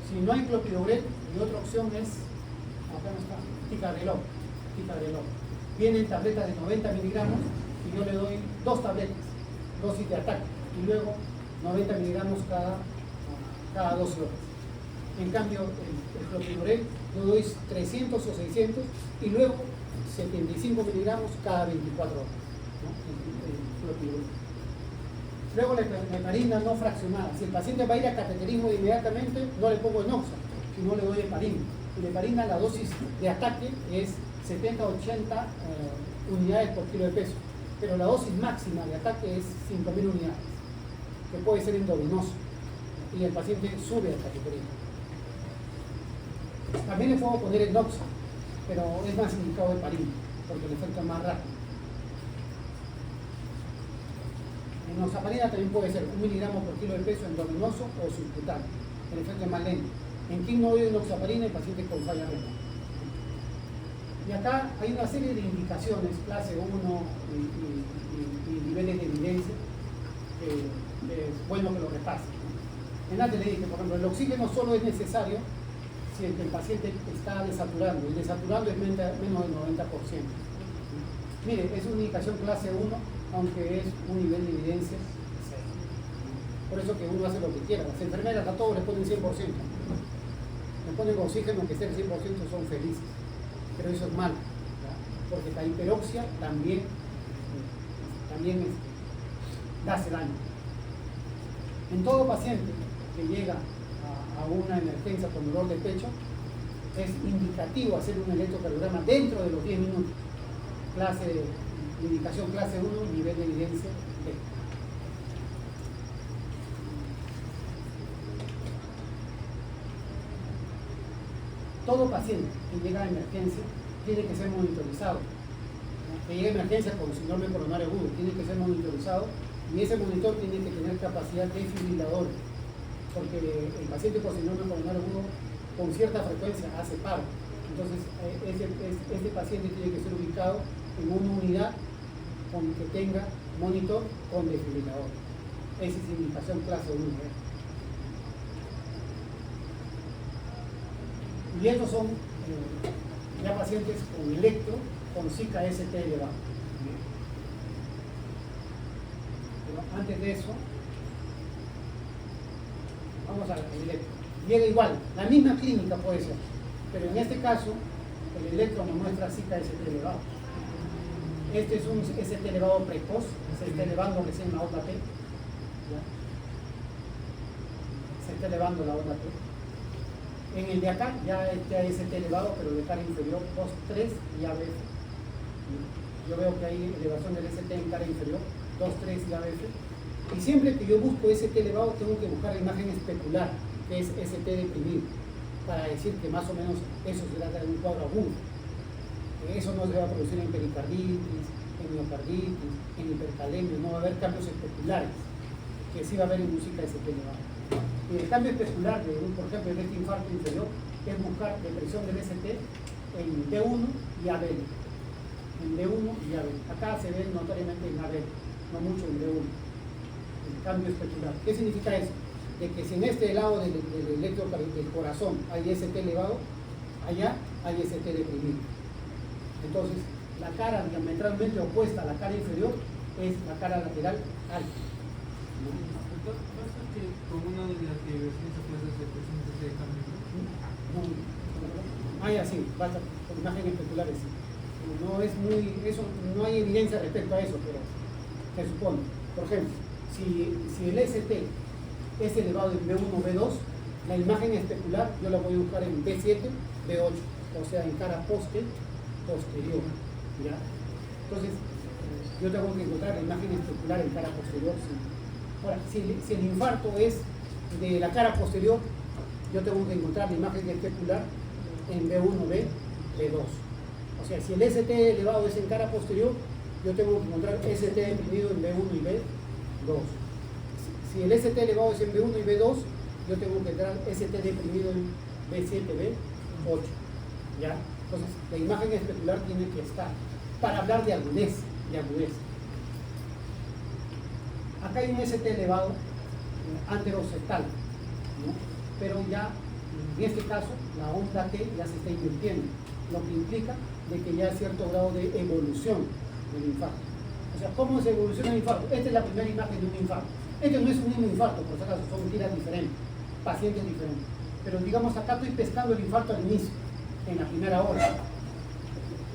Si no hay clopidogrel, mi otra opción es, acá no está, ticagrelor. Vienen tabletas de 90 miligramos y yo le doy 2 tabletas, dosis de ataque, y luego 90 miligramos cada 12 horas. En cambio, el clopidogrel lo doy 300 o 600 y luego 75 miligramos cada 24 horas, ¿no? El clopidogrel. Luego la heparina no fraccionada. Si el paciente va a ir a cateterismo inmediatamente, no le pongo enoxa, sino le doy heparina. Y la heparina, la dosis de ataque es 70-80 unidades por kilo de peso, pero la dosis máxima de ataque es 5.000 unidades, que puede ser endovenoso, y el paciente sube al cateterismo. También le puedo poner enoxa, pero es más indicado heparina, porque el efecto es más rápido. Enoxaparina también puede ser 1 miligramo por kilo de peso endovenoso o subcutáneo. El efecto es más lento. ¿En quién no doy enoxaparina? En pacientes con falla renal. Y acá hay una serie de indicaciones, clase 1 y niveles de evidencia, que es bueno que lo repasen. Antes le dije, por ejemplo, el oxígeno solo es necesario si el paciente está desaturando, y desaturando es menos del 90%. Mire, es una indicación clase 1, aunque es un nivel de evidencia 6. Por eso que uno hace lo que quiera. Las enfermeras a todos les ponen 100%. Le ponen oxígeno que esté al 100%, son felices. Pero eso es malo, ¿verdad? Porque la hiperoxia también hace daño. En todo paciente que llega a una emergencia con dolor de pecho, es indicativo hacer un electrocardiograma dentro de los 10 minutos. Indicación clase 1, nivel de evidencia B. Todo paciente que llega a emergencia tiene que ser monitorizado. Que llegue a emergencia con síndrome coronario agudo, tiene que ser monitorizado, y ese monitor tiene que tener capacidad desfibriladora, porque el paciente con síndrome coronario agudo con cierta frecuencia hace paro. Entonces, este paciente tiene que ser ubicado en una unidad con que tenga monitor con desfibrilador. Esa es indicación clase 1. Y estos son ya pacientes con electro, con SICA ST elevado. Pero antes de eso, vamos al electro. Llega igual, la misma clínica puede ser, pero en este caso, el electro nos muestra SICA ST elevado. Este es un ST elevado precoz, se está elevando recién la onda T. ¿Ya? Se está elevando la onda T. En el de acá ya hay ST elevado, pero de cara inferior 2, 3 y ABF. Yo veo que hay elevación del ST en cara inferior, 2, 3 y ABF. Y siempre que yo busco ST elevado, tengo que buscar la imagen especular, que es ST deprimido, para decir que más o menos eso se trata de un cuadro agudo. Eso no se va a producir en pericarditis, en miocarditis, en hipercalemia, no va a haber cambios especulares, que sí va a haber en música ST elevado. Y el cambio especular, por ejemplo, en este infarto inferior, es buscar depresión del ST en D1 y AB. En D1 y AB. Acá se ve notoriamente en AB, no mucho en D1. El cambio especular. ¿Qué significa eso? De que si en este lado del corazón hay ST elevado, allá hay ST deprimido. Entonces, la cara diametralmente opuesta a la cara inferior es la cara lateral alta. ¿Basta que con una unidad de evidencia puede hacer presentes de cambio? Ya sí, basta, con imágenes especulares sí. No es muy, eso, no hay evidencia respecto a eso, pero se supone. Por ejemplo, si el ST es elevado en B1 o B2, la imagen especular yo la voy a buscar en B7, B8, o sea, en cara posterior. ¿Ya? Entonces, yo tengo que encontrar la imagen especular en cara posterior. Sí. Ahora, si el infarto es de la cara posterior, yo tengo que encontrar la imagen especular en B1, B2. O sea, si el ST elevado es en cara posterior, yo tengo que encontrar ST deprimido en B1 y B2. Si el ST elevado es en B1 y B2, yo tengo que encontrar ST deprimido en B7, B8. ¿Ya? Entonces, la imagen especular tiene que estar para hablar de agudez. Acá hay un ST elevado anteroseptal, ¿no? Pero ya, en este caso, la onda T ya se está invirtiendo, lo que implica de que ya hay cierto grado de evolución del infarto. O sea, ¿cómo se evoluciona el infarto? Esta es la primera imagen de un infarto. Este no es un mismo infarto, por si acaso, son tiras diferentes, pacientes diferentes. Pero digamos, acá estoy pescando el infarto al inicio, en la primera hora.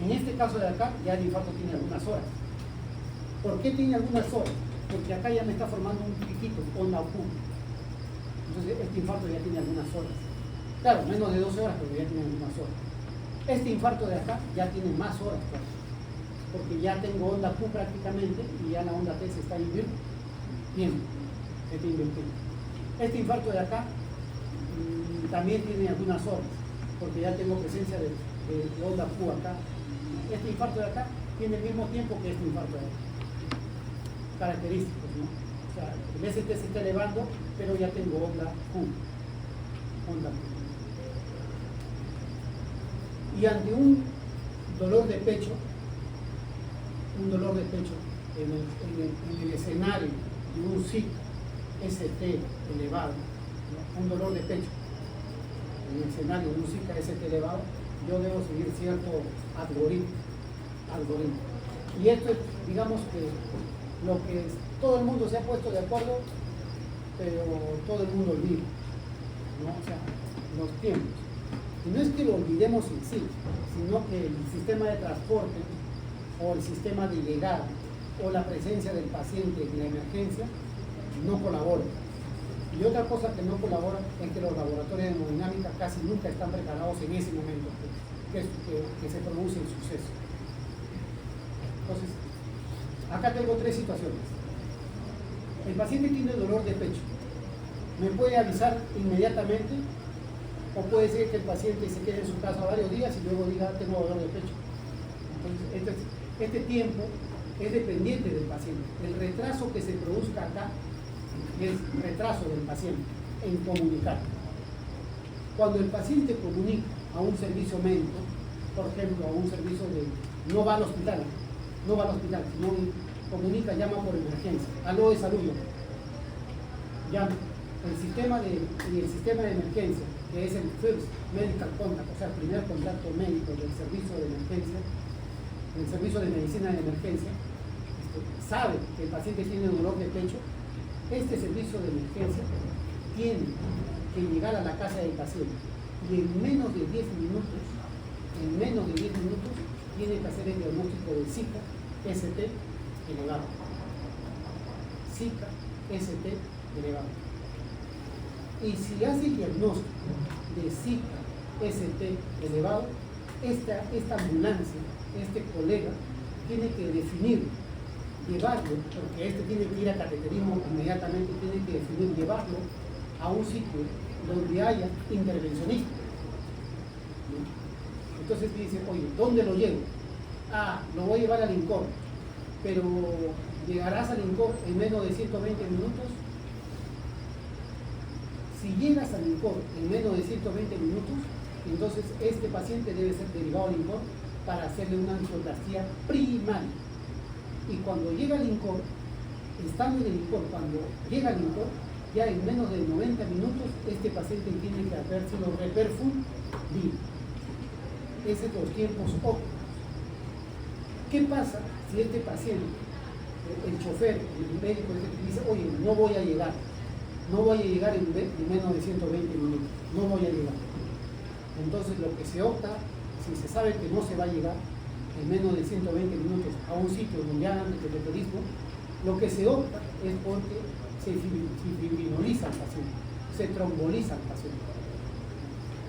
En este caso de acá, ya el infarto tiene algunas horas. ¿Por qué tiene algunas horas? Porque acá ya me está formando un piquito, onda oculta. Entonces, este infarto ya tiene algunas horas. Claro, menos de 12 horas, pero ya tiene algunas horas. Este infarto de acá ya tiene más horas, pues, porque ya tengo onda Q prácticamente y ya la onda T se está invirtiendo. Este infarto de acá también tiene algunas horas, porque ya tengo presencia de onda Q acá. Este infarto de acá tiene el mismo tiempo que este infarto de acá. Característicos, ¿no? O sea, el ST se está elevando, pero ya tengo onda Q. Y ante un dolor de pecho en el escenario de un SIC ST elevado, un dolor de pecho en el escenario de un Zika ST elevado, yo debo seguir cierto algoritmo. Y esto es, digamos que lo que todo el mundo se ha puesto de acuerdo, pero todo el mundo olvida, ¿no? O sea, los tiempos. Y no es que lo olvidemos en sí, sino que el sistema de transporte o el sistema de llegada o la presencia del paciente en la emergencia no colabora. Y otra cosa que no colabora es que los laboratorios de hemodinámica casi nunca están preparados en ese momento que se produce el suceso. Entonces, acá tengo tres situaciones. El paciente tiene dolor de pecho. ¿Me puede avisar inmediatamente? ¿O puede ser que el paciente se quede en su casa varios días y luego diga, tengo dolor de pecho? Entonces, este tiempo es dependiente del paciente. El retraso que se produzca acá es retraso del paciente en comunicar. Cuando el paciente comunica a un servicio médico, por ejemplo, a un servicio no va al hospital, sino comunica, llama por emergencia, aló de salud, llama. El sistema de emergencia, que es el First Medical Contact, o sea, el primer contacto médico del servicio de emergencia, del servicio de medicina de emergencia, sabe que el paciente tiene dolor de pecho. Este servicio de emergencia tiene que llegar a la casa del paciente y en menos de 10 minutos, tiene que hacer el diagnóstico de Zika ST elevado. Zika ST elevado. Y si hace el diagnóstico de Zika ST elevado, esta ambulancia, este colega, tiene que definir, llevarlo, porque tiene que ir a cateterismo inmediatamente, tiene que definir llevarlo a un sitio donde haya intervencionistas. ¿No? Entonces dice, oye, ¿dónde lo llevo? Lo voy a llevar al INCOR, pero ¿llegarás al INCOR en menos de 120 minutos? Si llegas al INCOR en menos de 120 minutos, entonces este paciente debe ser derivado al INCOR para hacerle una angioplastia primaria. Y cuando llega al INCOR, estando en el INCOR, cuando llega al INCOR, ya en menos de 90 minutos, este paciente tiene que haber sido reperfundido. Ese es los tiempos óptimos. ¿Qué pasa si este paciente, el chofer, el médico, dice, oye, no voy a llegar en menos de 120 minutos, no voy a llegar? Entonces lo que se opta, si se sabe que no se va a llegar en menos de 120 minutos a un sitio donde hagan el cateterismo, lo que se opta es porque se fibrinoliza al paciente, se tromboliza al paciente.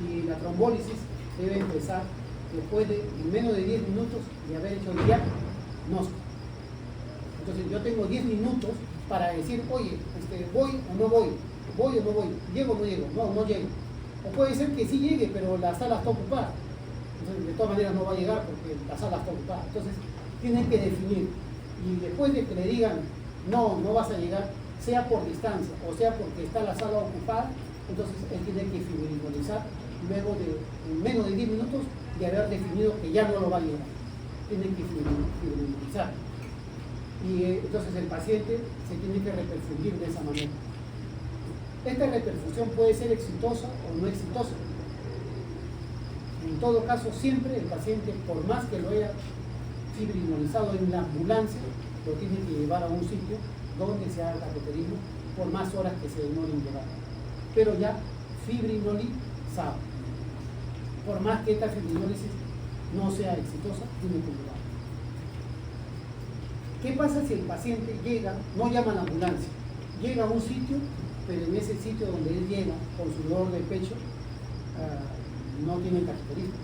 Y la trombólisis debe empezar después de en menos de 10 minutos de haber hecho el diagnóstico. Entonces yo tengo 10 minutos para decir, oye, voy o no voy, llego o no llego, no llego. O puede ser que sí llegue, pero la sala está ocupada. Entonces, de todas maneras no va a llegar porque la sala está ocupada. Entonces, tienen que definir. Y después de que le digan, no vas a llegar, sea por distancia o sea porque está la sala ocupada, entonces él tiene que fibrinolizar luego de en menos de 10 minutos de haber definido que ya no lo va a llegar. Tiene que fibrinolizar. Y entonces el paciente se tiene que reperfundir de esa manera. Esta reperfusión puede ser exitosa o no exitosa. En todo caso, siempre el paciente, por más que lo haya fibrinolizado en la ambulancia, lo tiene que llevar a un sitio donde se haga cateterismo por más horas que se demore en llegar. Pero ya fibrinolizado. Por más que esta fibrinólisis no sea exitosa, tiene que llevar. ¿Qué pasa si el paciente llega, no llama a la ambulancia, llega a un sitio, pero en ese sitio donde él llega con su dolor de pecho, no tiene cateterismo?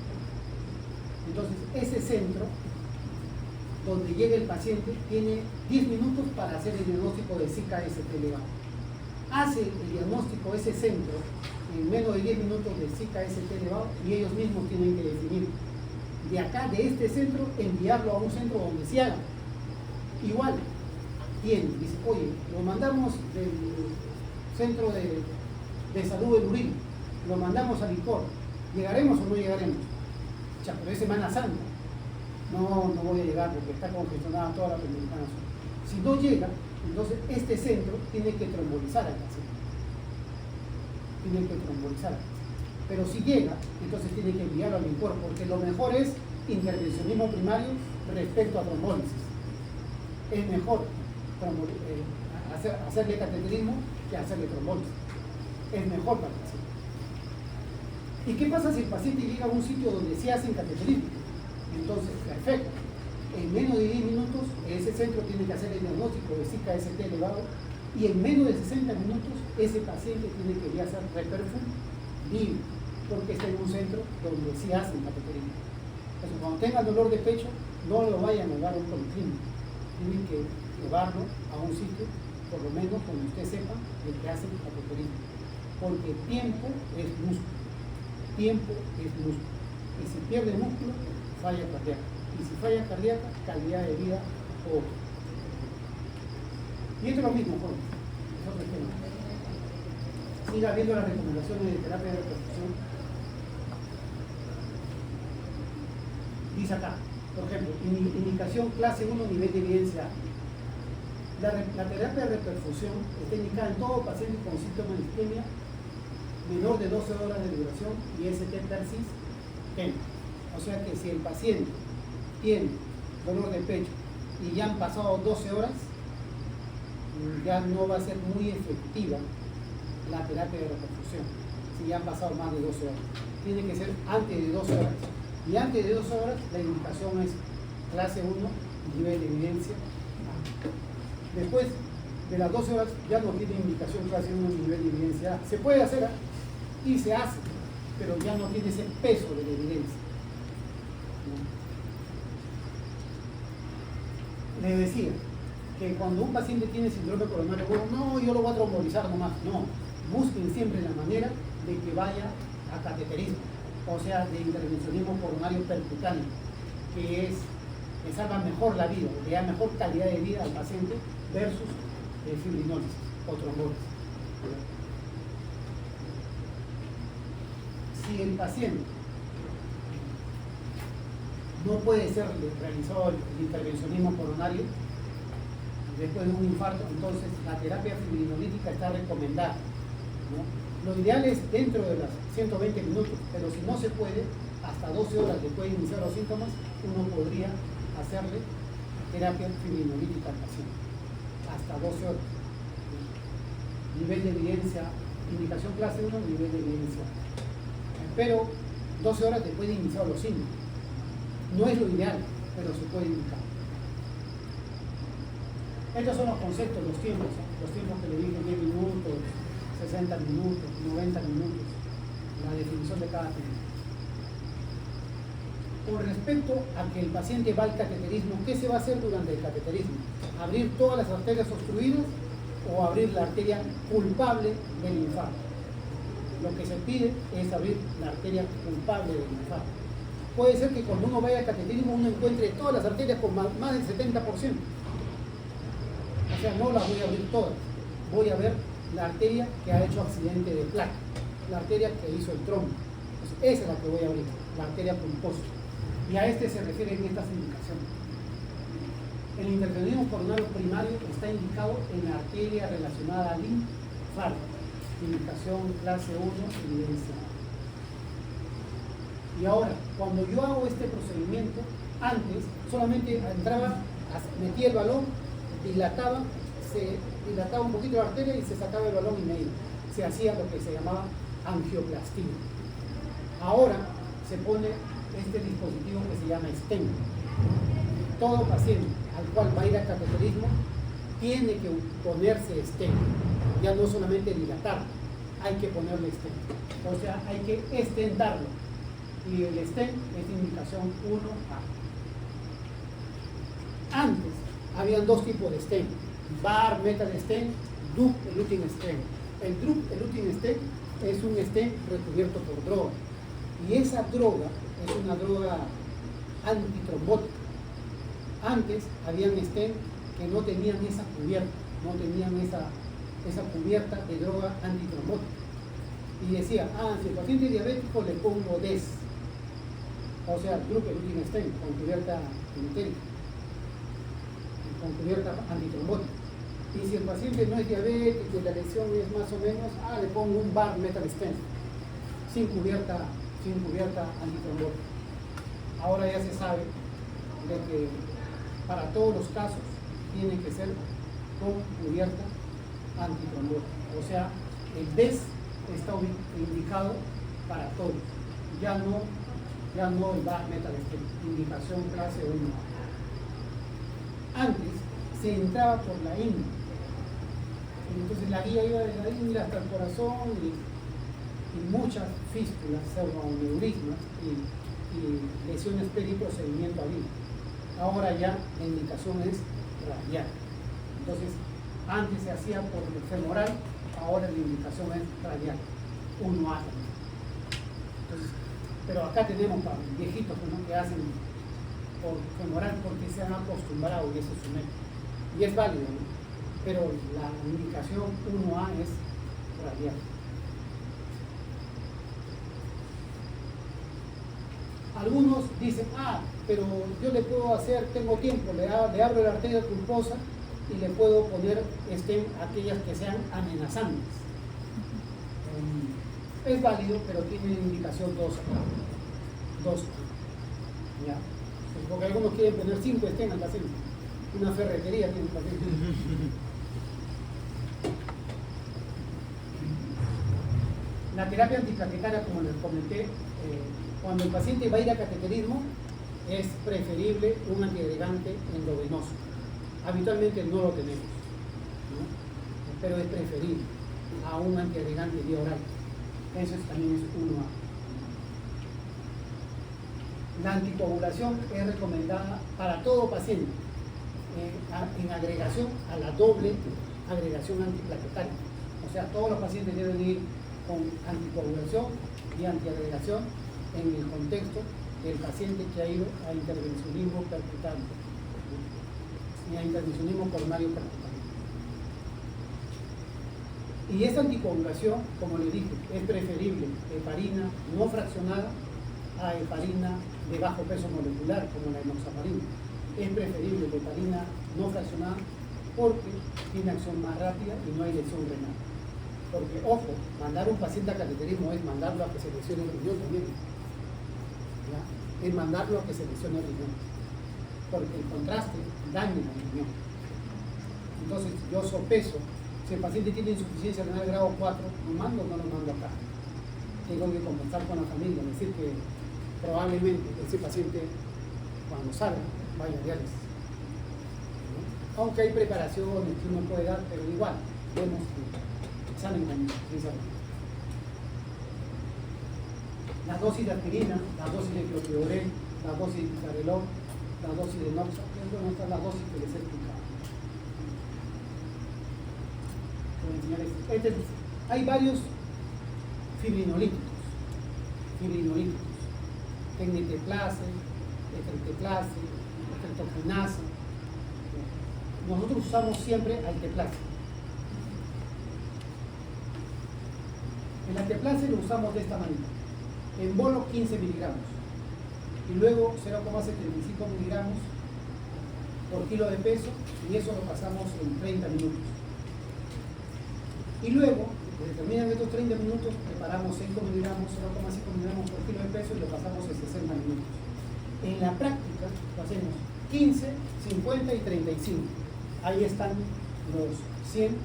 Entonces, ese centro donde llega el paciente tiene 10 minutos para hacer el diagnóstico de Zika ST elevado. Hace el diagnóstico ese centro en menos de 10 minutos de Zika ST elevado y ellos mismos tienen que definir de acá, de este centro, enviarlo a un centro donde se haga. Igual, dice, oye, lo mandamos del centro de salud del Uril, lo mandamos al ICOR, ¿llegaremos o no llegaremos? Pero es Semana Santa, no voy a llegar porque está congestionada toda la Panamericana. Si no llega, entonces este centro tiene que trombolizar al paciente. tiene que trombolizar. Pero si llega, entonces tiene que enviarlo al INCOR, porque lo mejor es intervencionismo primario respecto a trombólisis. Es mejor hacerle cateterismo que hacerle trombólisis. Es mejor para el paciente. ¿Y qué pasa si el paciente llega a un sitio donde se hacen cateterismo? Entonces, perfecto. En menos de 10 minutos, ese centro tiene que hacer el diagnóstico de Zika ST elevado y en menos de 60 minutos, ese paciente tiene que ir a hacer reperfusión vivo, porque está en un centro donde sí hacen cateterismo. Entonces, cuando tenga dolor de pecho, no lo vayan a llevar a un policlínico. Tienen que llevarlo a un sitio, por lo menos donde usted sepa de que hacen cateterismo. Porque tiempo es músculo. Tiempo es músculo. Y si pierde músculo, falla cardíaca. Y si falla cardíaca, calidad de vida o. Y esto es lo mismo, jóvenes. Es otro tema. Siga viendo las recomendaciones de terapia de reperfusión. Dice acá, por ejemplo, indicación clase 1, nivel de evidencia A. La terapia de reperfusión está indicada en todo paciente con síntomas de isquemia menor de 12 horas de duración y ST persis TEN. O sea que si el paciente tiene dolor de pecho y ya han pasado 12 horas, ya no va a ser muy efectiva la terapia de reperfusión, si ya han pasado más de 12 horas. Tiene que ser antes de 12 horas. Y antes de 12 horas, la indicación es clase 1, nivel de evidencia A. Después de las 12 horas, ya no tiene indicación clase 1, nivel de evidencia A. Se puede hacer y se hace, pero ya no tiene ese peso de la evidencia. Le decía que cuando un paciente tiene síndrome coronario agudo, no, yo lo voy a trombolizar nomás. No, busquen siempre la manera de que vaya a cateterismo, o sea, de intervencionismo coronario percutáneo, que salva mejor la vida, le da mejor calidad de vida al paciente versus fibrinólisis o trombólisis. Si el paciente no puede ser realizado el intervencionismo coronario después de un infarto, entonces la terapia fibrinolítica está recomendada, ¿no? Lo ideal es dentro de las 120 minutos, pero si no se puede, hasta 12 horas después de iniciar los síntomas, uno podría hacerle terapia fibrinolítica al paciente. Hasta 12 horas. Nivel de evidencia, indicación clase 1, nivel de evidencia. Pero 12 horas después de iniciar los síntomas. No es lo ideal, pero se puede indicar. Estos son los conceptos, los tiempos que le dije, 10 minutos, 60 minutos, 90 minutos, la definición de cada tiempo. Con respecto a que el paciente va al cateterismo, ¿qué se va a hacer durante el cateterismo? ¿Abrir todas las arterias obstruidas o abrir la arteria culpable del infarto? Lo que se pide es abrir la arteria culpable del infarto. Puede ser que cuando uno vaya al cateterismo uno encuentre todas las arterias con más del 70%. O sea, no las voy a abrir todas. Voy a ver la arteria que ha hecho accidente de placa, la arteria que hizo el trombo. Entonces, esa es la que voy a abrir, la arteria pulposa. Y a este se refieren estas indicaciones. El intervencionismo coronario primario está indicado en la arteria relacionada al infarto. Indicación clase 1, evidencia. Y ahora, cuando yo hago este procedimiento, antes solamente entraba, metía el balón, dilataba, se dilataba un poquito la arteria y se sacaba el balón y medio. Se hacía lo que se llamaba angioplastía. Ahora se pone este dispositivo que se llama stent. Todo paciente al cual va a ir al cateterismo tiene que ponerse stent. Ya no solamente dilatar, hay que ponerle stent. O sea, hay que estentarlo. Y el stent es indicación 1A. Antes habían dos tipos de stent: bar metal stent, drug eluting stent. El drug eluting stent es un stent recubierto por droga. Y esa droga es una droga antitrombótica. Antes habían stent que no tenían esa cubierta, no tenían esa cubierta de droga antitrombótica. Y decía, si el paciente es diabético le pongo DES. O sea, drug eluting stent con cubierta entérica, con cubierta antitrombótica. Y si el paciente no es diabético y la lesión es más o menos, le pongo un bar metal stent sin cubierta antitrombótica. Ahora ya se sabe de que para todos los casos tiene que ser con cubierta antitrombótica. O sea, el DES está indicado para todos, ya no el bar metal stent, indicación clase 1. Antes se entraba por la ingle, entonces la guía iba de la ingle hasta el corazón y muchas fístulas, pseudoneurismas y lesiones periprocedimiento al hígado. Ahora ya la indicación es radial. Entonces, antes se hacía por el femoral, ahora la indicación es radial, 1A. Entonces, pero acá tenemos para viejitos, ¿no?, que hacen por femoral porque se han acostumbrado y ese es su método. Y es válido, ¿no? Pero la indicación 1A es radial. Algunos dicen, pero yo le puedo hacer, tengo tiempo, le abro la arteria pulposa y le puedo poner aquellas que sean amenazantes. Es válido, pero tiene indicación 2A. ¿Ya? Porque algunos quieren poner 5 estén al paciente. Una ferretería tiene el paciente. La terapia antiplaquetaria, como les comenté, cuando el paciente va a ir a cateterismo, es preferible un antiagregante endovenoso. Habitualmente no lo tenemos, ¿no? Pero es preferible a un antiagregante vía oral. Eso también es 1A. La anticoagulación es recomendada para todo paciente en agregación a la doble agregación antiplaquetaria. O sea, todos los pacientes deben ir con anticoagulación y antiagregación en el contexto del paciente que ha ido a intervencionismo percutáneo y a intervencionismo coronario percutáneo. Y esta anticoagulación, como les dije, es preferible heparina no fraccionada a heparina de bajo peso molecular, como la enoxaparina. Es preferible heparina no fraccionada porque tiene acción más rápida y no hay lesión renal. Porque, ojo, mandar un paciente a cateterismo es mandarlo a que se lesione el riñón también. ¿Ya? Es mandarlo a que se lesione el riñón. Porque el contraste daña al riñón. Entonces, yo sopeso. Si el paciente tiene insuficiencia renal grado 4, ¿lo mando o no lo mando acá? Tengo que conversar con la familia, decir que probablemente ese paciente, cuando salga, vaya a diálisis. ¿No? Aunque hay preparaciones que uno puede dar, pero igual, vemos que salen con insuficiencia renal. La dosis de aspirina, la dosis de clopidogrel, la dosis de ticagrelor, la dosis de noxa, bueno, esta es la dosis que les he explicado. Hay varios fibrinolíticos, tecniteplase, estreptoplase, estreptokinasa. Nosotros usamos siempre alteplase. El alteplase lo usamos de esta manera: en bolo 15 miligramos y luego 0,75 miligramos por kilo de peso, y eso lo pasamos en 30 minutos. Y luego, desde que terminan estos 30 minutos, preparamos 5 miligramos, 0,5 miligramos por kilo de peso y lo pasamos en 60 minutos. En la práctica lo hacemos 15, 50 y 35. Ahí están los 100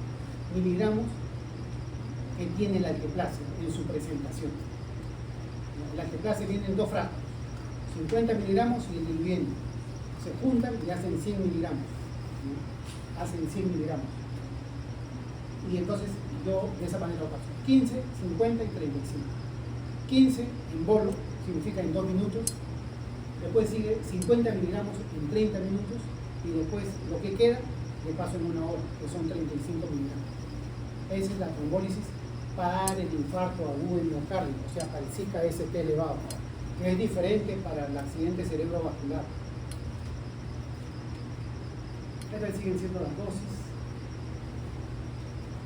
miligramos que tiene el alteplase en su presentación. El alteplase viene en dos frascos, 50 miligramos y el diluviente. Se juntan y hacen 100 miligramos. Hacen 100 miligramos. Y entonces yo de esa manera lo paso: 15, 50 y 35. 15 en bolo, significa en 2 minutos. Después sigue 50 miligramos en 30 minutos. Y después lo que queda le paso en 1 hora, que son 35 miligramos. Esa es la trombólisis para el infarto agudo miocárdico, o sea, para el Zika ST elevado, que es diferente para el accidente cerebrovascular. Estas siguen siendo las dosis.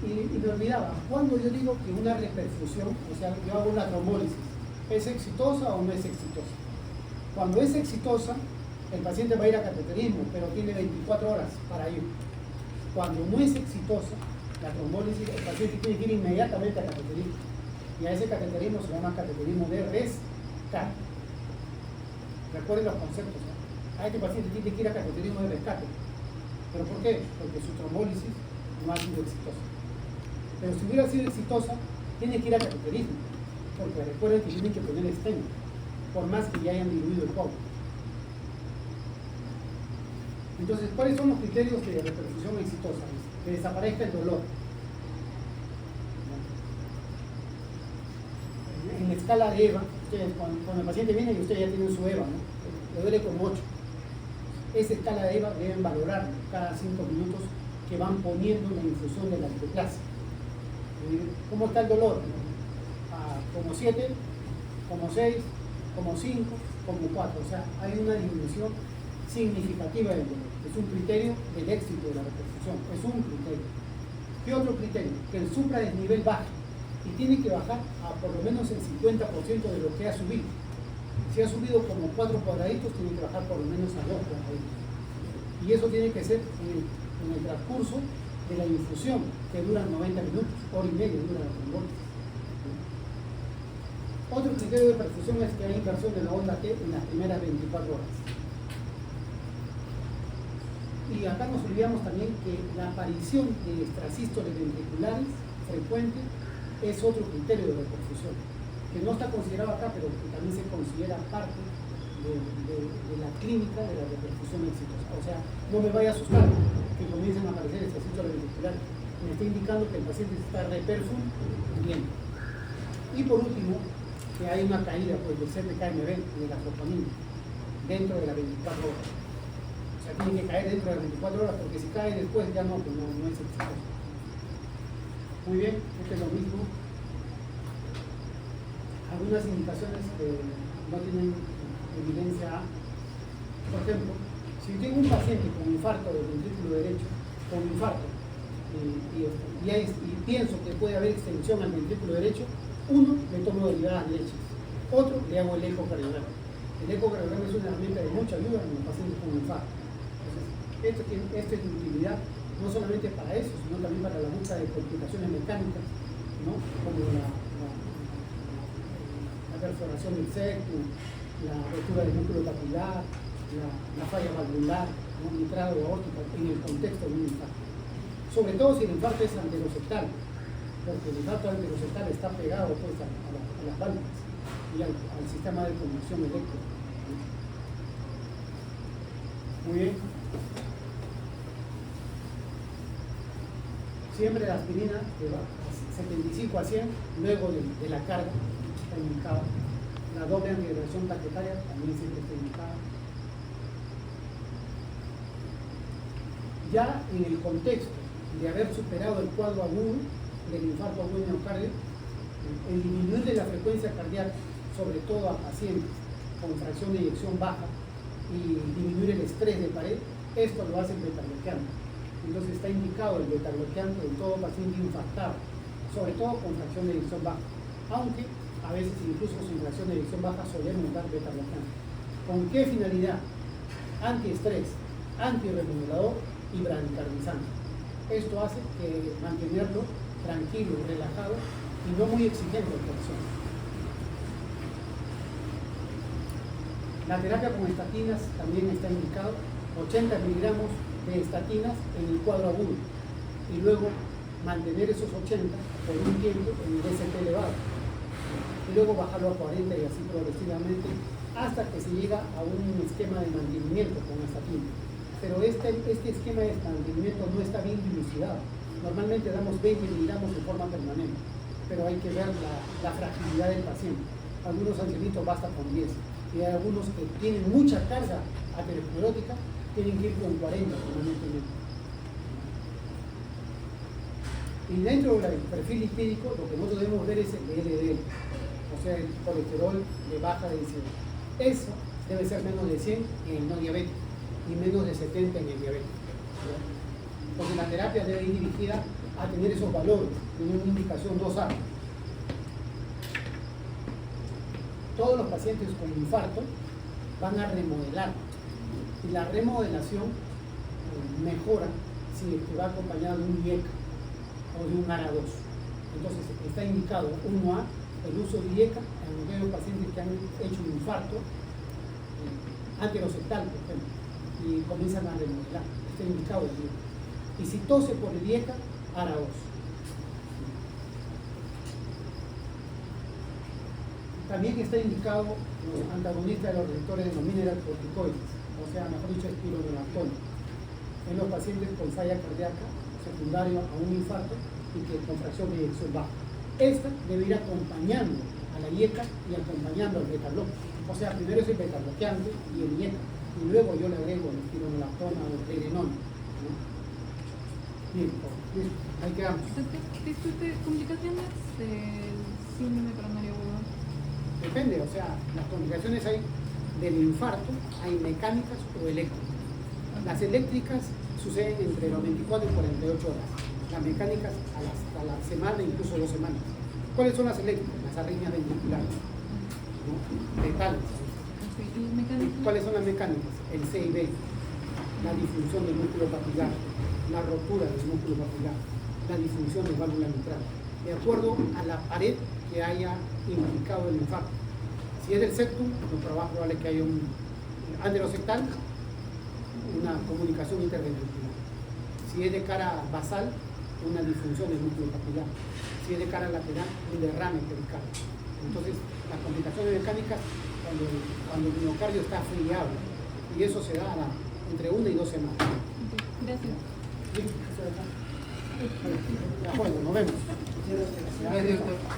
Y me olvidaba, cuando yo digo que una reperfusión, o sea, yo hago una trombólisis, ¿es exitosa o no es exitosa? Cuando es exitosa, el paciente va a ir a cateterismo, pero tiene 24 horas para ir. Cuando no es exitosa la trombólisis, el paciente tiene que ir inmediatamente a cateterismo. Y a ese cateterismo se llama cateterismo de rescate. Recuerden los conceptos, ¿no? A este paciente tiene que ir a cateterismo de rescate. ¿Pero por qué? Porque su trombólisis no ha sido exitosa. Pero si hubiera sido exitosa, tiene que ir a cateterismo. Porque recuerden que tienen que poner stent, por más que ya hayan diluido el coágulo. Entonces, ¿cuáles son los criterios de reperfusión exitosa? Que desaparezca el dolor. En la escala de EVA, ustedes, cuando el paciente viene y ustedes ya tienen su EVA, ¿no? Le duele como 8. Esa escala de EVA deben valorarlo cada 5 minutos que van poniendo la infusión de la artroplasia. ¿Cómo está el dolor? Como 7, como 6, como 5, como 4. O sea, hay una disminución significativa del dolor. Es un criterio del éxito de la reperfusión. Es un criterio. ¿Qué otro criterio? Que el supradesnivel baje. Y tiene que bajar a por lo menos el 50% de lo que ha subido. Si ha subido como 4 cuadraditos, tiene que bajar por lo menos a 2 cuadraditos. Y eso tiene que ser en el transcurso de la infusión, que dura 90 minutos, hora y media dura la trombólisis. Otro criterio de perfusión es que hay inversión de la onda T en las primeras 24 horas. Y acá nos olvidamos también que la aparición de extrasístoles ventriculares frecuentes es otro criterio de reperfusión, que no está considerado acá, pero que también se considera parte de la clínica de la reperfusión exitosa. O sea, no me vaya a asustar que comiencen a aparecer extrasístoles ventriculares. Me está indicando que el paciente está reperfuso bien. Y por último, que hay una caída pues, del CPKMB y de la troponina dentro de las 24 horas. O sea, tiene que caer dentro de las 24 horas, porque si cae después ya no, pues no es exitoso. Muy bien, esto es lo mismo. Algunas indicaciones que no tienen evidencia. Por ejemplo, si tengo un paciente con infarto del ventrículo derecho, con infarto, y pienso que puede haber extensión al ventrículo derecho, uno, le tomo derivadas leches, otro, le hago el ecocardiograma. El ecocardiograma es una herramienta de mucha ayuda en los pacientes con infarto. Entonces, esto es de utilidad no solamente para eso, sino también para la búsqueda de complicaciones mecánicas, ¿no? Como la perforación del septum, la rotura del núcleo capilar, la falla valvular, ¿no? Nitrado aórtico en el contexto de un infarto. Sobre todo si el infarto es anteroseptal, porque el infarto anteroseptal está pegado pues, a las válvulas y al sistema de conducción eléctrica. Muy bien. Siempre la aspirina que va a 75 a 100 luego de la carga está indicada. La doble antiagregación plaquetaria también siempre está indicada. Ya en el contexto de haber superado el cuadro agudo del infarto agudo de miocardio, el disminuir de la frecuencia cardíaca, sobre todo a pacientes con fracción de eyección baja y disminuir el estrés de pared, esto lo hace el beta-bloqueante. Entonces está indicado el beta-bloqueante en todo paciente infartado, sobre todo con fracción de eyección baja, aunque a veces incluso sin fracción de eyección baja solemos dar beta-bloqueante. ¿Con qué finalidad? Antiestrés, antirremodelador y bradicardizante. Esto hace que mantenerlo tranquilo, relajado y no muy exigente en persona. La terapia con estatinas también está indicado, 80 miligramos de estatinas en el cuadro agudo y luego mantener esos 80 por un tiempo en el ST elevado y luego bajarlo a 40 y así progresivamente hasta que se llega a un esquema de mantenimiento con estatina. Pero este esquema de mantenimiento no está bien dilucidado. Normalmente damos 20 miligramos de forma permanente, pero hay que ver la fragilidad del paciente. Algunos ancianitos basta con 10 y hay algunos que tienen mucha carga aterosclerótica, tienen que ir con 40 permanentemente. Y dentro del perfil lipídico, lo que nosotros debemos ver es el LDL, o sea, el colesterol de baja densidad. Eso debe ser menos de 100 en el no diabético y menos de 70 en el diabético. Porque la terapia debe ir dirigida a tener esos valores, tener una indicación 2A. Todos los pacientes con infarto van a remodelar y la remodelación mejora si va acompañado de un IECA o de un ARA2. Entonces está indicado 1A, el uso de IECA en aquellos pacientes que han hecho un infarto anteroseptal, por ejemplo, y comienzan a remodelar. Está indicado el IECA. Y si tose por el IECA, ARA2. También está indicado los antagonistas de los receptores de los mineral corticoides, o sea, mejor dicho, espironolactona, en los pacientes con falla cardíaca secundario a un infarto y que con fracción de eyección baja. Esta debe ir acompañando a la IECA y acompañando al beta-bloque. O sea, primero es el beta-bloqueante y el IECA, y luego yo le agrego el espironolactona o el pregrenona, ¿no? Bien, listo, ahí quedamos. Disculpe, ¿complicaciones del síndrome coronario agudo? Depende, o sea, las complicaciones hay del infarto, hay mecánicas o eléctricas. Las eléctricas suceden entre los 24 y 48 horas. Las mecánicas a la semana, incluso 2 semanas. ¿Cuáles son las eléctricas? Las arritmias ventriculares, ¿no? Letales. ¿Y mecánicas? ¿Cuáles son las mecánicas? El CIB, la disfunción del músculo papilar, la rotura del músculo papilar, la disfunción de válvula mitral, de acuerdo a la pared que haya implicado el infarto. Si es del septum, lo más probable es que haya un anderosectal, una comunicación interventricular. Si es de cara basal, una disfunción del músculo papilar. Si es de cara lateral, un derrame pericárdico. Entonces, las complicaciones mecánicas cuando el miocardio está friable, y eso se da entre 1 y 2 semanas. Gracias. ¿Sí? De acuerdo, nos vemos. Gracias, doctor.